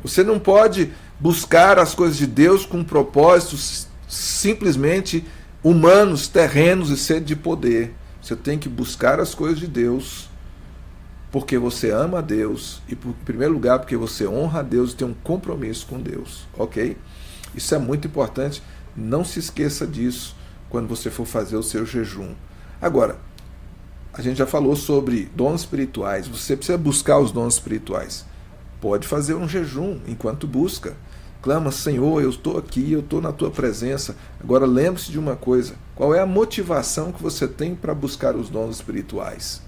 Você não pode buscar as coisas de Deus com propósitos simplesmente humanos, terrenos e sede de poder. Você tem que buscar as coisas de Deus porque você ama a Deus e, em primeiro lugar, porque você honra a Deus e tem um compromisso com Deus, ok? Isso é muito importante, não se esqueça disso quando você for fazer o seu jejum. Agora, a gente já falou sobre dons espirituais, você precisa buscar os dons espirituais. Pode fazer um jejum enquanto busca. Clama, Senhor, eu estou aqui, eu estou na tua presença. Agora lembre-se de uma coisa, qual é a motivação que você tem para buscar os dons espirituais?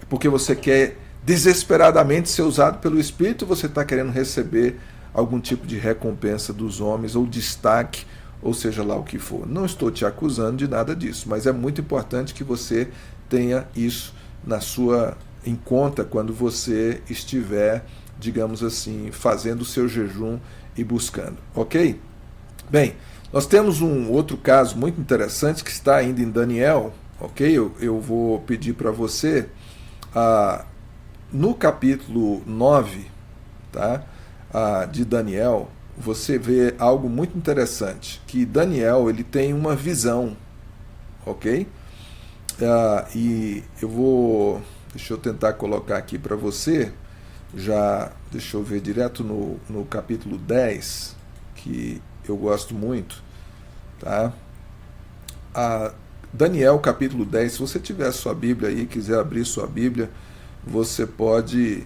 Porque você quer desesperadamente ser usado pelo Espírito, você está querendo receber algum tipo de recompensa dos homens, ou destaque, ou seja lá o que for. Não estou te acusando de nada disso, mas é muito importante que você tenha isso em conta quando você estiver, digamos assim, fazendo o seu jejum e buscando, ok? Bem, nós temos um outro caso muito interessante que está ainda em Daniel, ok? Eu vou pedir para você... no capítulo 9, tá, de Daniel, você vê algo muito interessante, que Daniel ele tem uma visão, ok? E deixa eu tentar colocar aqui para você, deixa eu ver direto no capítulo 10, que eu gosto muito, tá? Daniel capítulo 10, se você tiver a sua Bíblia aí, quiser abrir sua Bíblia, você pode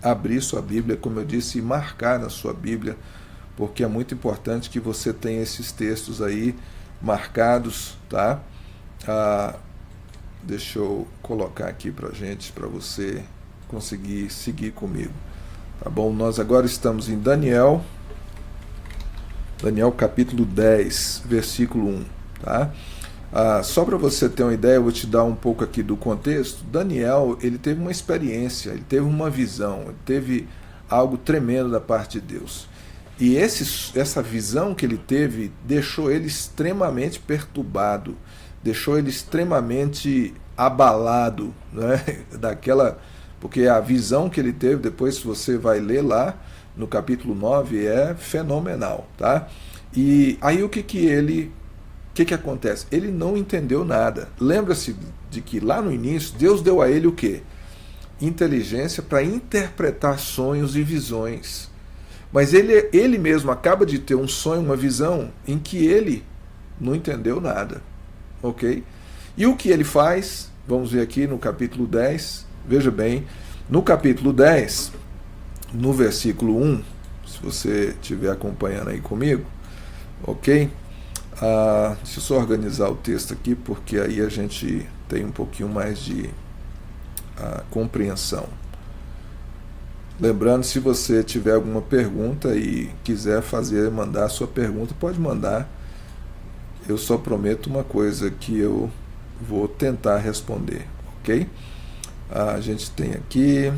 abrir sua Bíblia, como eu disse, e marcar na sua Bíblia, porque é muito importante que você tenha esses textos aí marcados, tá? Deixa eu colocar aqui para você conseguir seguir comigo, tá bom? Nós agora estamos em Daniel capítulo 10, versículo 1, tá? Só para você ter uma ideia, eu vou te dar um pouco aqui do contexto. Daniel, ele teve uma experiência, ele teve uma visão, ele teve algo tremendo da parte de Deus. E essa visão que ele teve deixou ele extremamente perturbado, deixou ele extremamente abalado, né? Porque a visão que ele teve, depois se você vai ler lá, no capítulo 9, é fenomenal, tá? E aí o que acontece? Ele não entendeu nada. Lembra-se de que lá no início, Deus deu a ele o quê? Inteligência para interpretar sonhos e visões. Mas ele mesmo acaba de ter um sonho, uma visão, em que ele não entendeu nada, ok? E o que ele faz? Vamos ver aqui no capítulo 10, veja bem, no capítulo 10... no versículo 1, se você estiver acompanhando aí comigo, ok? Deixa eu só organizar o texto aqui, porque aí a gente tem um pouquinho mais de compreensão. Lembrando, se você tiver alguma pergunta e quiser mandar a sua pergunta, pode mandar. Eu só prometo uma coisa, que eu vou tentar responder, ok? A gente tem aqui...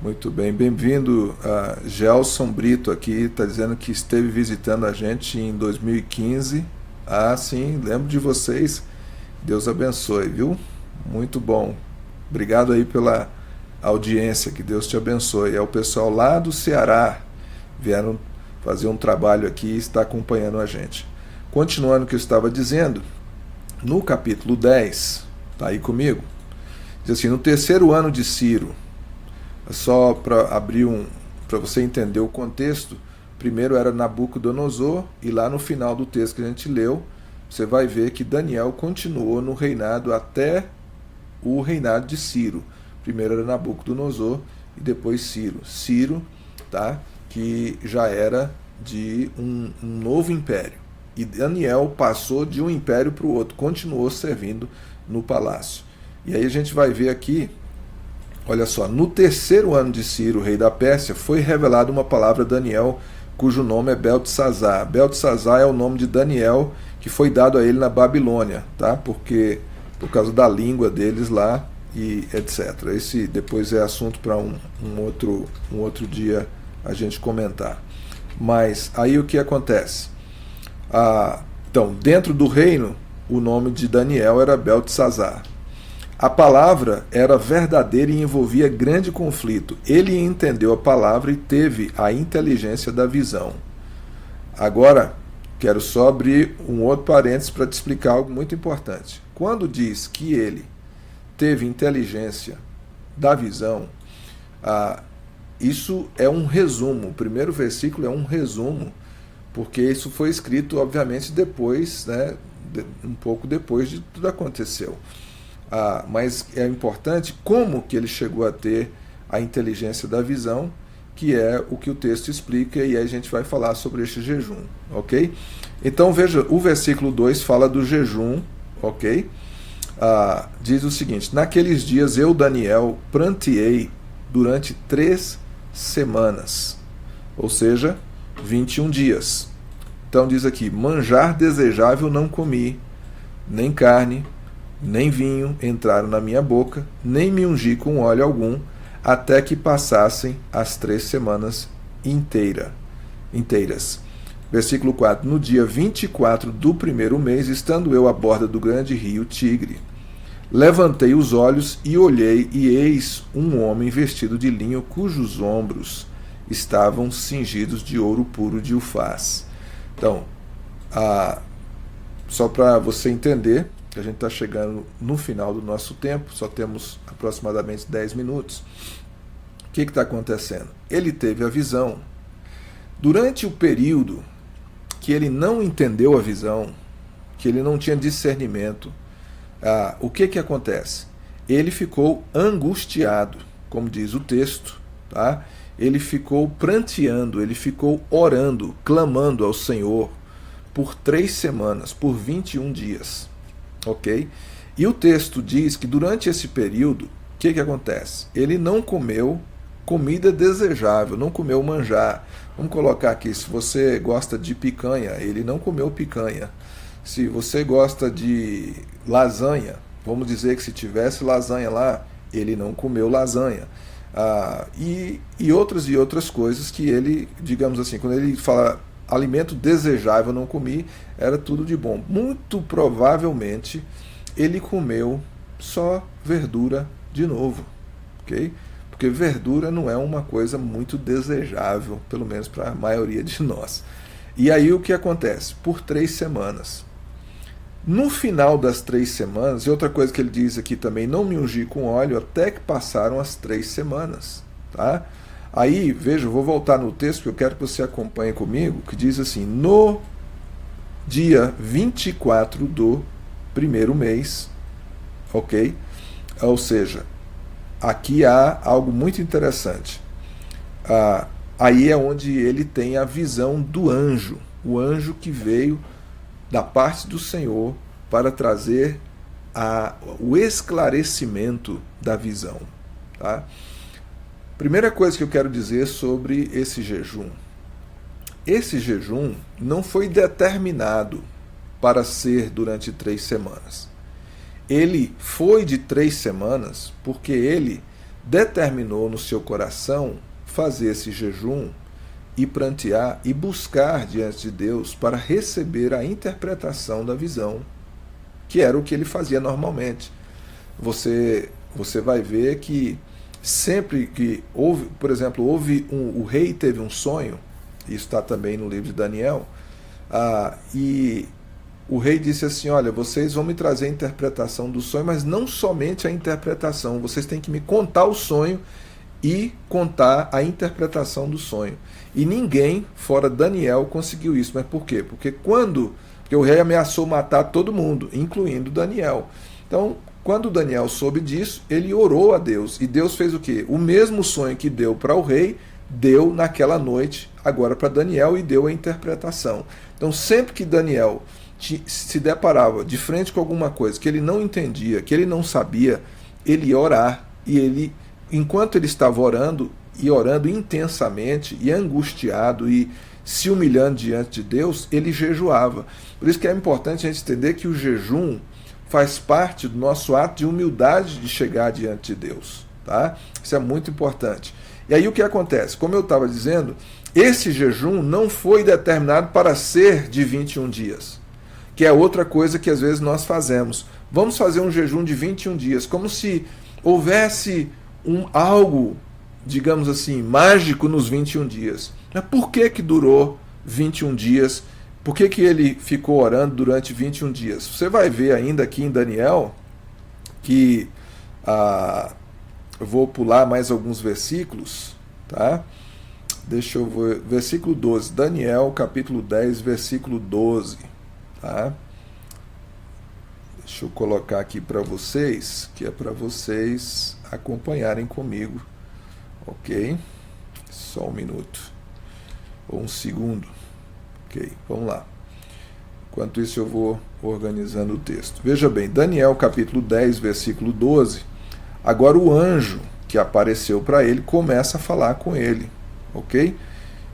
Muito bem, bem-vindo a Gelson Brito aqui, está dizendo que esteve visitando a gente em 2015. Sim, lembro de vocês. Deus abençoe, viu? Muito bom. Obrigado aí pela audiência, que Deus te abençoe. É o pessoal lá do Ceará, vieram fazer um trabalho aqui e está acompanhando a gente. Continuando o que eu estava dizendo, no capítulo 10, está aí comigo? Diz assim, no terceiro ano de Ciro, só para para você entender o contexto, primeiro era Nabucodonosor, e lá no final do texto que a gente leu, você vai ver que Daniel continuou no reinado até o reinado de Ciro. Primeiro era Nabucodonosor e depois Ciro. Ciro, tá? Que já era de um novo império. E Daniel passou de um império para o outro, continuou servindo no palácio. E aí a gente vai ver aqui, olha só, no terceiro ano de Ciro, rei da Pérsia, foi revelada uma palavra a Daniel, cujo nome é Beltesazar. Beltesazar é o nome de Daniel que foi dado a ele na Babilônia, tá? Porque por causa da língua deles lá e etc. Esse depois é assunto para um outro dia a gente comentar. Mas aí o que acontece? Então, dentro do reino, o nome de Daniel era Beltesazar. A palavra era verdadeira e envolvia grande conflito. Ele entendeu a palavra e teve a inteligência da visão. Agora, quero só abrir um outro parênteses para te explicar algo muito importante. Quando diz que ele teve inteligência da visão, isso é um resumo. O primeiro versículo é um resumo, porque isso foi escrito, obviamente, depois, né, um pouco depois de tudo aconteceu. Mas é importante como que ele chegou a ter a inteligência da visão, que é o que o texto explica, e aí a gente vai falar sobre este jejum, ok? Então veja, o versículo 2 fala do jejum, ok? Diz o seguinte: naqueles dias eu, Daniel, pranteei durante 3 semanas, ou seja, 21 dias. Então diz aqui: manjar desejável não comi, nem carne, nem vinho entraram na minha boca, nem me ungi com óleo algum, até que passassem as 3 semanas inteiras. Versículo 4: no dia 24 do primeiro mês, estando eu à borda do grande rio Tigre, levantei os olhos e olhei, e eis um homem vestido de linho, cujos ombros estavam cingidos de ouro puro de Ufaz. Então, só para você entender, que a gente está chegando no final do nosso tempo, só temos aproximadamente 10 minutos. O que está acontecendo? Ele teve a visão. Durante o período que ele não entendeu a visão, que ele não tinha discernimento, o que acontece? Ele ficou angustiado, como diz o texto, tá? Ele ficou pranteando, ele ficou orando, clamando ao Senhor por 3 semanas, por 21 dias. Ok? E o texto diz que durante esse período, o que acontece? Ele não comeu comida desejável, não comeu manjar. Vamos colocar aqui, se você gosta de picanha, ele não comeu picanha. Se você gosta de lasanha, vamos dizer que se tivesse lasanha lá, ele não comeu lasanha. E outras coisas que ele, digamos assim, quando ele fala alimento desejável não comi, era tudo de bom. Muito provavelmente ele comeu só verdura de novo, ok? Porque verdura não é uma coisa muito desejável, pelo menos para a maioria de nós. E aí o que acontece? Por 3 semanas. No final das 3 semanas, e outra coisa que ele diz aqui também, não me ungi com óleo até que passaram as 3 semanas, tá? Aí, veja, eu vou voltar no texto, porque eu quero que você acompanhe comigo, que diz assim: no dia 24 do primeiro mês, ok? Ou seja, aqui há algo muito interessante. Aí é onde ele tem a visão do anjo, o anjo que veio da parte do Senhor para trazer o esclarecimento da visão, tá? Primeira coisa que eu quero dizer sobre esse jejum. Esse jejum não foi determinado para ser durante 3 semanas. Ele foi de 3 semanas porque ele determinou no seu coração fazer esse jejum e prantear e buscar diante de Deus para receber a interpretação da visão, que era o que ele fazia normalmente. Você vai ver que sempre que houve, por exemplo, o rei teve um sonho, isso está também no livro de Daniel, e o rei disse assim: olha, vocês vão me trazer a interpretação do sonho, mas não somente a interpretação, vocês têm que me contar o sonho e contar a interpretação do sonho. E ninguém, fora Daniel, conseguiu isso. Mas por quê? Porque o rei ameaçou matar todo mundo, incluindo Daniel. Então, quando Daniel soube disso, ele orou a Deus. E Deus fez o quê? O mesmo sonho que deu para o rei, deu naquela noite agora para Daniel e deu a interpretação. Então, sempre que Daniel se deparava de frente com alguma coisa que ele não entendia, que ele não sabia, ele ia orar. E ele, enquanto ele estava orando, e orando intensamente e angustiado e se humilhando diante de Deus, ele jejuava. Por isso que é importante a gente entender que o jejum faz parte do nosso ato de humildade de chegar diante de Deus. Tá? Isso é muito importante. E aí o que acontece? Como eu estava dizendo, esse jejum não foi determinado para ser de 21 dias, que é outra coisa que às vezes nós fazemos. Vamos fazer um jejum de 21 dias, como se houvesse algo, digamos assim, mágico nos 21 dias. Mas por que durou 21 dias? Por que ele ficou orando durante 21 dias? Você vai ver ainda aqui em Daniel que eu vou pular mais alguns versículos, tá? Deixa eu ver, versículo 12, Daniel capítulo 10, versículo 12, tá? Deixa eu colocar aqui para vocês, que é para vocês acompanharem comigo, ok? Só um minuto, ou um segundo, ok, vamos lá. Enquanto isso eu vou organizando o texto. Veja bem, Daniel capítulo 10, versículo 12, agora o anjo que apareceu para ele começa a falar com ele, ok?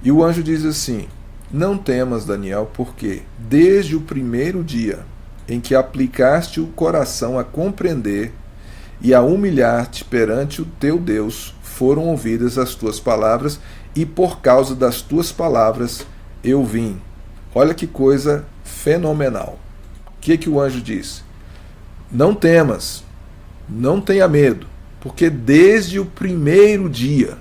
E o anjo diz assim: não temas, Daniel, porque desde o primeiro dia em que aplicaste o coração a compreender e a humilhar-te perante o teu Deus, foram ouvidas as tuas palavras, e por causa das tuas palavras eu vim. Olha que coisa fenomenal. O que o anjo diz? Não temas, não tenha medo, porque desde o primeiro dia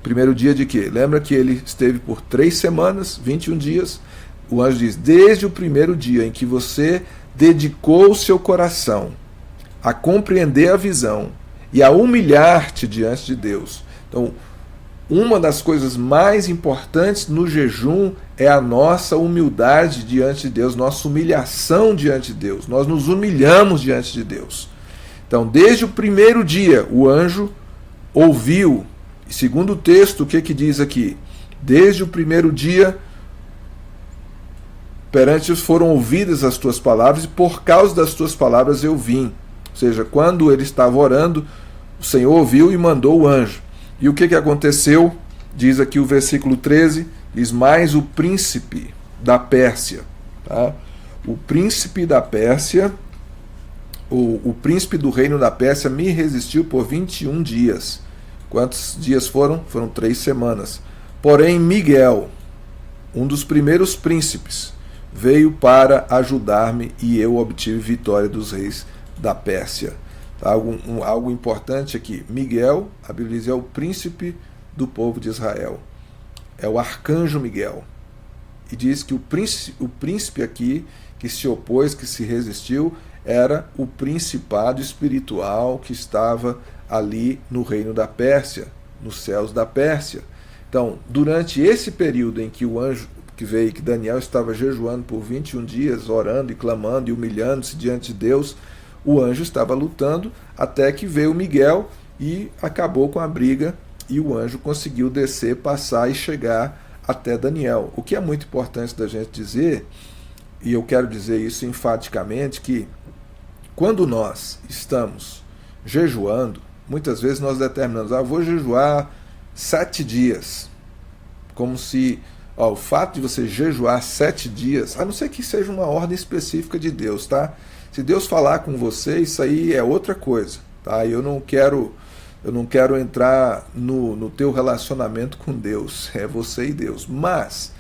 de quê? Lembra que ele esteve por 3 semanas, 21 dias? O anjo diz, desde o primeiro dia em que você dedicou o seu coração a compreender a visão e a humilhar-te diante de Deus. Então, uma das coisas mais importantes no jejum é a nossa humildade diante de Deus, nossa humilhação diante de Deus. Nós nos humilhamos diante de Deus. Então, desde o primeiro dia, o anjo ouviu. E segundo o texto, o que diz aqui? Desde o primeiro dia, perante os foram ouvidas as tuas palavras, e por causa das tuas palavras eu vim. Ou seja, quando ele estava orando, o Senhor ouviu e mandou o anjo. E o que aconteceu? Diz aqui o versículo 13, diz, mais o príncipe da Pérsia. Tá? O príncipe da Pérsia, o príncipe do reino da Pérsia me resistiu por 21 dias. Quantos dias foram? Foram 3 semanas. Porém, Miguel, um dos primeiros príncipes, veio para ajudar-me e eu obtive vitória dos reis da Pérsia. Tá? Algo importante aqui. Miguel, a Bíblia diz, é o príncipe do povo de Israel. É o arcanjo Miguel. E diz que o príncipe aqui, que se opôs, que se resistiu, era o principado espiritual que estava ali no reino da Pérsia, nos céus da Pérsia. Então, durante esse período em que o anjo que veio, que Daniel estava jejuando por 21 dias, orando e clamando e humilhando-se diante de Deus, o anjo estava lutando até que veio Miguel e acabou com a briga e o anjo conseguiu descer, passar e chegar até Daniel. O que é muito importante da gente dizer, e eu quero dizer isso enfaticamente, que quando nós estamos jejuando, muitas vezes nós determinamos, vou jejuar 7 dias, como se o fato de você jejuar 7 dias, a não ser que seja uma ordem específica de Deus, tá? Se Deus falar com você, isso aí é outra coisa, tá? Eu não quero entrar no teu relacionamento com Deus, é você e Deus. Mas,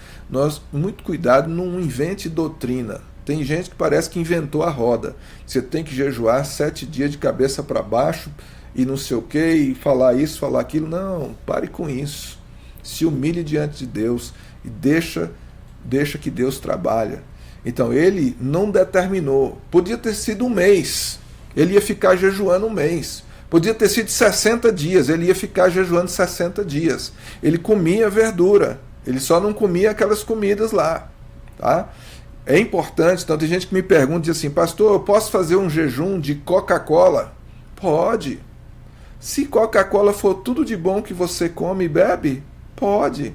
muito cuidado, não invente doutrina. Tem gente que parece que inventou a roda. Você tem que jejuar 7 dias de cabeça para baixo e não sei o que, e falar isso, falar aquilo. Não, pare com isso. Se humilhe diante de Deus e deixa que Deus trabalhe. Então, ele não determinou. Podia ter sido um mês. Ele ia ficar jejuando um mês. Podia ter sido 60 dias. Ele ia ficar jejuando 60 dias. Ele comia verdura. Ele só não comia aquelas comidas lá. Tá? É importante. Então, tem gente que me pergunta, diz assim, pastor, eu posso fazer um jejum de Coca-Cola? Pode. Se Coca-Cola for tudo de bom que você come e bebe, pode.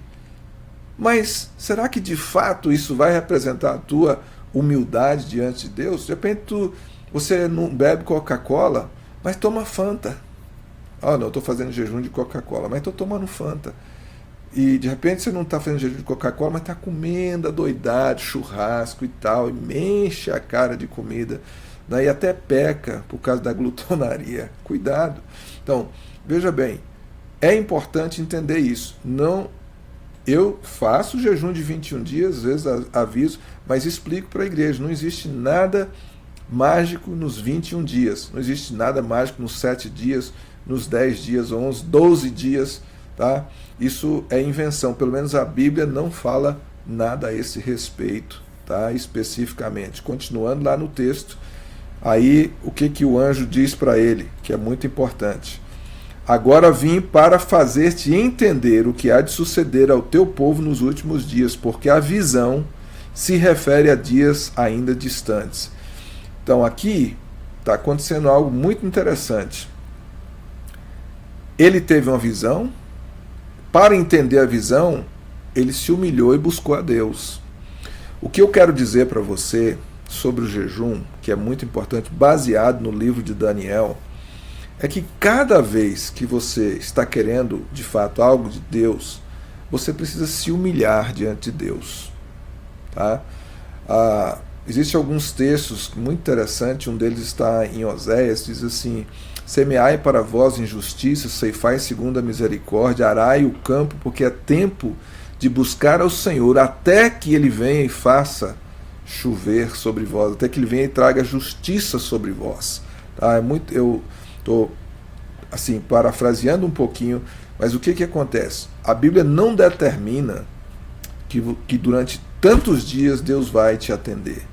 Mas será que de fato isso vai representar a tua humildade diante de Deus? De repente você não bebe Coca-Cola, mas toma Fanta. Ah, não, eu estou fazendo jejum de Coca-Cola, mas estou tomando Fanta. E de repente você não está fazendo jejum de Coca-Cola, mas está comendo adoidado, churrasco e tal, e enche a cara de comida, daí até peca por causa da glutonaria. Cuidado. Então, veja bem, é importante entender isso. Não, eu faço jejum de 21 dias, às vezes aviso, mas explico para a igreja, não existe nada mágico nos 21 dias, não existe nada mágico nos 7 dias, nos 10 dias, 11, 12 dias, tá? Isso é invenção, pelo menos a Bíblia não fala nada a esse respeito, tá? Especificamente. Continuando lá no texto, aí o que o anjo diz para ele, que é muito importante. Agora vim para fazer-te entender o que há de suceder ao teu povo nos últimos dias, porque a visão se refere a dias ainda distantes. Então aqui está acontecendo algo muito interessante. Ele teve uma visão. Para entender a visão, ele se humilhou e buscou a Deus. O que eu quero dizer para você sobre o jejum, que é muito importante, baseado no livro de Daniel, é que cada vez que você está querendo, de fato, algo de Deus, você precisa se humilhar diante de Deus. Tá? Existem alguns textos muito interessantes, um deles está em Oséias, diz assim: semeai para vós injustiça, ceifai segundo a misericórdia, arai o campo, porque é tempo de buscar ao Senhor, até que Ele venha e faça chover sobre vós, até que Ele venha e traga justiça sobre vós. Tá? Eu estou assim, parafraseando um pouquinho, mas o que acontece? A Bíblia não determina que durante tantos dias Deus vai te atender.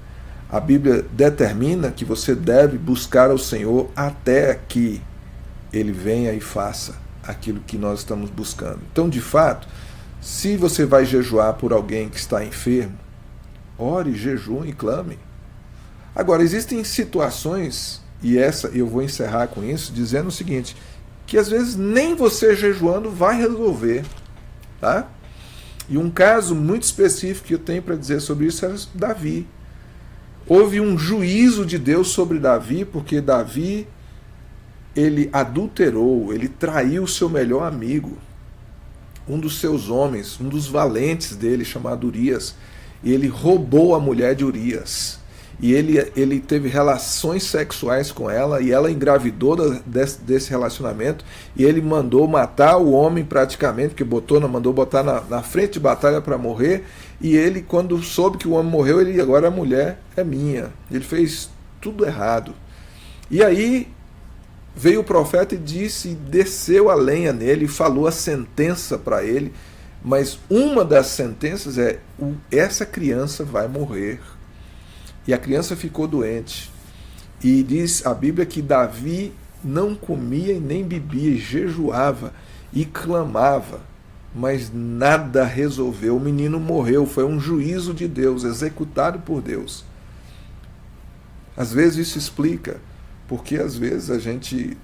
A Bíblia determina que você deve buscar ao Senhor até que Ele venha e faça aquilo que nós estamos buscando. Então, de fato, se você vai jejuar por alguém que está enfermo, ore, jejue e clame. Agora, existem situações, e eu vou encerrar com isso, dizendo o seguinte, que às vezes nem você jejuando vai resolver. Tá? E um caso muito específico que eu tenho para dizer sobre isso é Davi. Houve um juízo de Deus sobre Davi, porque Davi, ele adulterou, ele traiu o seu melhor amigo, um dos seus homens, um dos valentes dele, chamado Urias, e ele roubou a mulher de Urias. E ele teve relações sexuais com ela, e ela engravidou desse relacionamento, e ele mandou matar o homem praticamente, que mandou botar na frente de batalha para morrer, e ele, quando soube que o homem morreu, ele, agora a mulher é minha. Ele fez tudo errado. E aí veio o profeta e disse, desceu a lenha nele, e falou a sentença para ele, mas uma das sentenças é, essa criança vai morrer. E a criança ficou doente. E diz a Bíblia que Davi não comia e nem bebia, e jejuava e clamava, mas nada resolveu. O menino morreu, foi um juízo de Deus, executado por Deus. Às vezes isso explica, porque às vezes a gente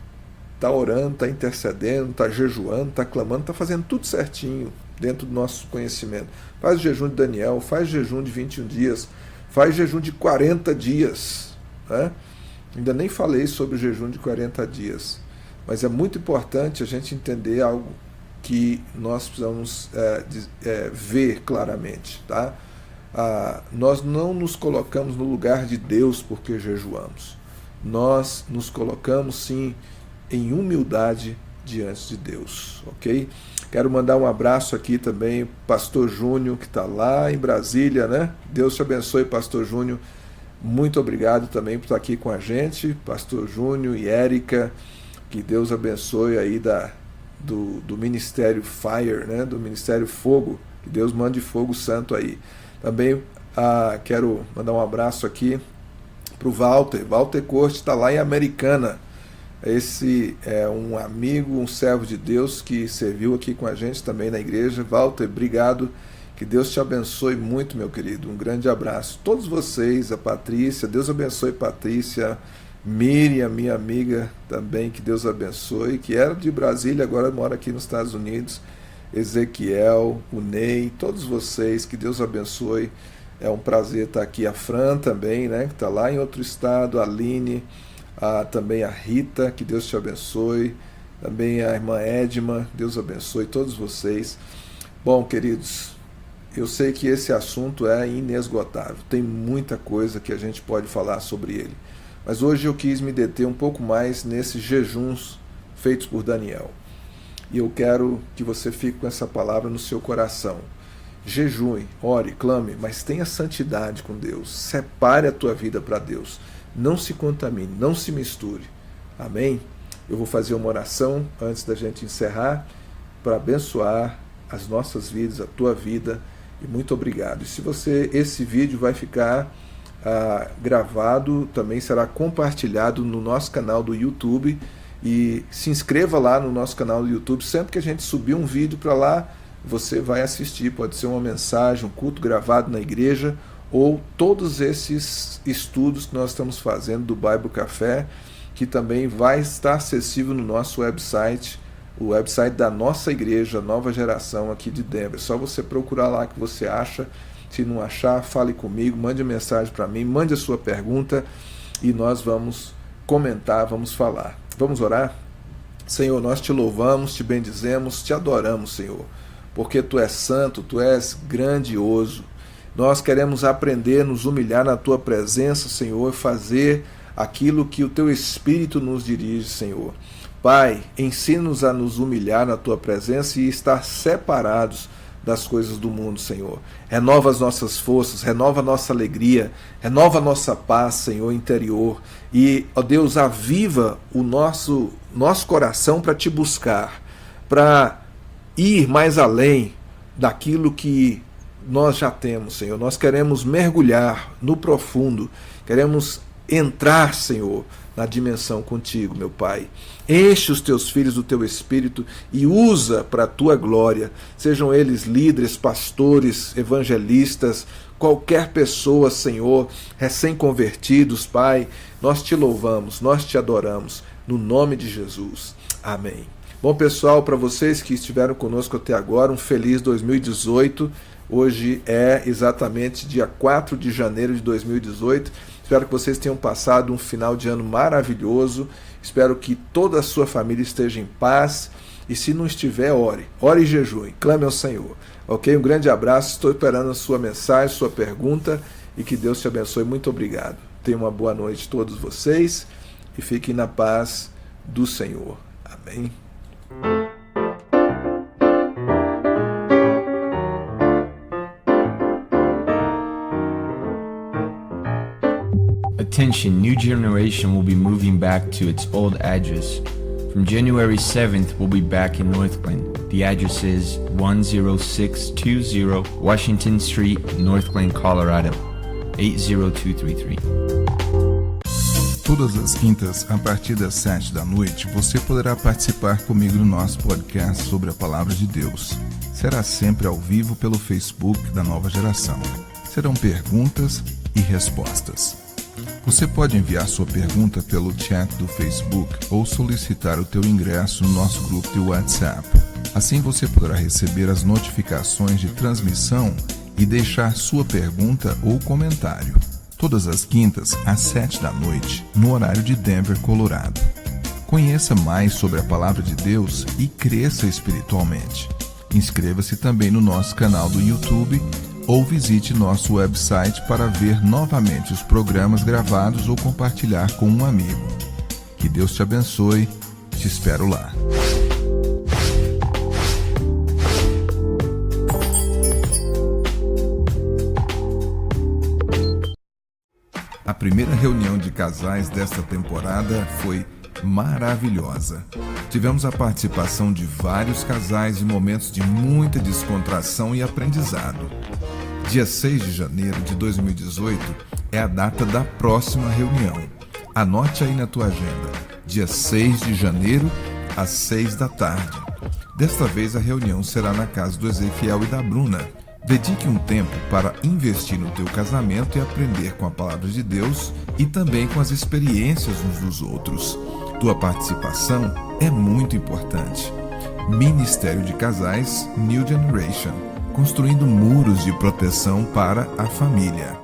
está orando, está intercedendo, está jejuando, está clamando, está fazendo tudo certinho dentro do nosso conhecimento. Faz o jejum de Daniel, faz jejum de 21 dias, faz jejum de 40 dias. Né? Ainda nem falei sobre o jejum de 40 dias. Mas é muito importante a gente entender algo que nós precisamos ver claramente. Tá? Nós não nos colocamos no lugar de Deus porque jejuamos. Nós nos colocamos, sim, em humildade diante de Deus. Ok? Quero mandar um abraço aqui também, Pastor Júnior, que está lá em Brasília, né? Deus te abençoe, Pastor Júnior. Muito obrigado também por estar aqui com a gente, Pastor Júnior e Érica. Que Deus abençoe aí do Ministério Fire, né? Do Ministério Fogo. Que Deus mande fogo santo aí. Também quero mandar um abraço aqui para o Walter Corte, está lá em Americana. Esse é um amigo, um servo de Deus que serviu aqui com a gente também na igreja. Walter, obrigado. Que Deus te abençoe muito, meu querido. Um grande abraço. Todos vocês, a Patrícia, Deus abençoe Patrícia. Miriam, minha amiga também, que Deus abençoe. Que era de Brasília, agora mora aqui nos Estados Unidos. Ezequiel, o Ney, todos vocês, que Deus abençoe. É um prazer estar aqui. A Fran também, né, que está lá em outro estado. A Aline. Também a Rita, que Deus te abençoe. também a irmã Edma, Deus abençoe todos vocês. Bom, queridos, eu sei que esse assunto é inesgotável, tem muita coisa que a gente pode falar sobre ele, mas hoje eu quis me deter um pouco mais nesses jejuns feitos por Daniel. E eu quero que você fique com essa palavra no seu coração. Jejue, ore, clame, mas tenha santidade com Deus. Separe a tua vida para Deus. Não se contamine, não se misture. Amém? Eu vou fazer uma oração antes da gente encerrar para abençoar as nossas vidas, a tua vida. E muito obrigado. E se esse vídeo vai ficar gravado, também será compartilhado no nosso canal do YouTube. E se inscreva lá no nosso canal do YouTube. Sempre que a gente subir um vídeo para lá, você vai assistir. Pode ser uma mensagem, um culto gravado na igreja, ou todos esses estudos que nós estamos fazendo do Bible Café, que também vai estar acessível no nosso website, o website da nossa igreja, Nova Geração, aqui de Denver. É só você procurar lá que você acha. Se não achar, fale comigo, mande uma mensagem para mim, mande a sua pergunta e nós vamos comentar, vamos falar. Vamos orar? Senhor, nós te louvamos, te bendizemos, te adoramos, Senhor, porque Tu és santo, Tu és grandioso. Nós queremos aprender, nos humilhar na Tua presença, Senhor, fazer aquilo que o Teu Espírito nos dirige, Senhor. Pai, ensina-nos a nos humilhar na Tua presença e estar separados das coisas do mundo, Senhor. Renova as nossas forças, renova a nossa alegria, renova a nossa paz, Senhor, interior. E, ó Deus, aviva o nosso coração para Te buscar, para ir mais além daquilo que nós já temos, Senhor. Nós queremos mergulhar no profundo, queremos entrar, Senhor, na dimensão contigo, meu Pai. Enche os teus filhos do teu Espírito e usa para a tua glória. Sejam eles líderes, pastores, evangelistas, qualquer pessoa, Senhor, recém-convertidos, Pai. Nós te louvamos, nós te adoramos, no nome de Jesus. Amém. Bom, pessoal, para vocês que estiveram conosco até agora, um feliz 2018. Hoje é exatamente dia 4 de janeiro de 2018. Espero que vocês tenham passado um final de ano maravilhoso. Espero que toda a sua família esteja em paz. E se não estiver, ore. Ore e jejue. Clame ao Senhor. Ok? Um grande abraço. Estou esperando a sua mensagem, sua pergunta. E que Deus te abençoe. Muito obrigado. Tenham uma boa noite todos vocês. E fiquem na paz do Senhor. Amém. Attention, New Generation will be moving back to its old address. From January 7th, we'll be back in Northglenn. The address is 10620 Washington Street, Northglenn, Colorado, 80233. Todas as quintas, a partir das 7 da noite, você poderá participar comigo no nosso podcast sobre a Palavra de Deus. Será sempre ao vivo pelo Facebook da Nova Geração. Serão perguntas e respostas. Você pode enviar sua pergunta pelo chat do Facebook ou solicitar o teu ingresso no nosso grupo de WhatsApp. Assim você poderá receber as notificações de transmissão e deixar sua pergunta ou comentário. Todas as quintas, às 7 da noite, no horário de Denver, Colorado. Conheça mais sobre a Palavra de Deus e cresça espiritualmente. Inscreva-se também no nosso canal do YouTube ou visite nosso website para ver novamente os programas gravados ou compartilhar com um amigo. Que Deus te abençoe. Te espero lá. A primeira reunião de casais desta temporada foi maravilhosa. Tivemos a participação de vários casais e momentos de muita descontração e aprendizado. Dia 6 de janeiro de 2018 é a data da próxima reunião. Anote aí na tua agenda. Dia 6 de janeiro, às 6 da tarde. Desta vez a reunião será na casa do Ezequiel e da Bruna. Dedique um tempo para investir no teu casamento e aprender com a Palavra de Deus e também com as experiências uns dos outros. Tua participação é muito importante. Ministério de Casais New Generation, construindo muros de proteção para a família.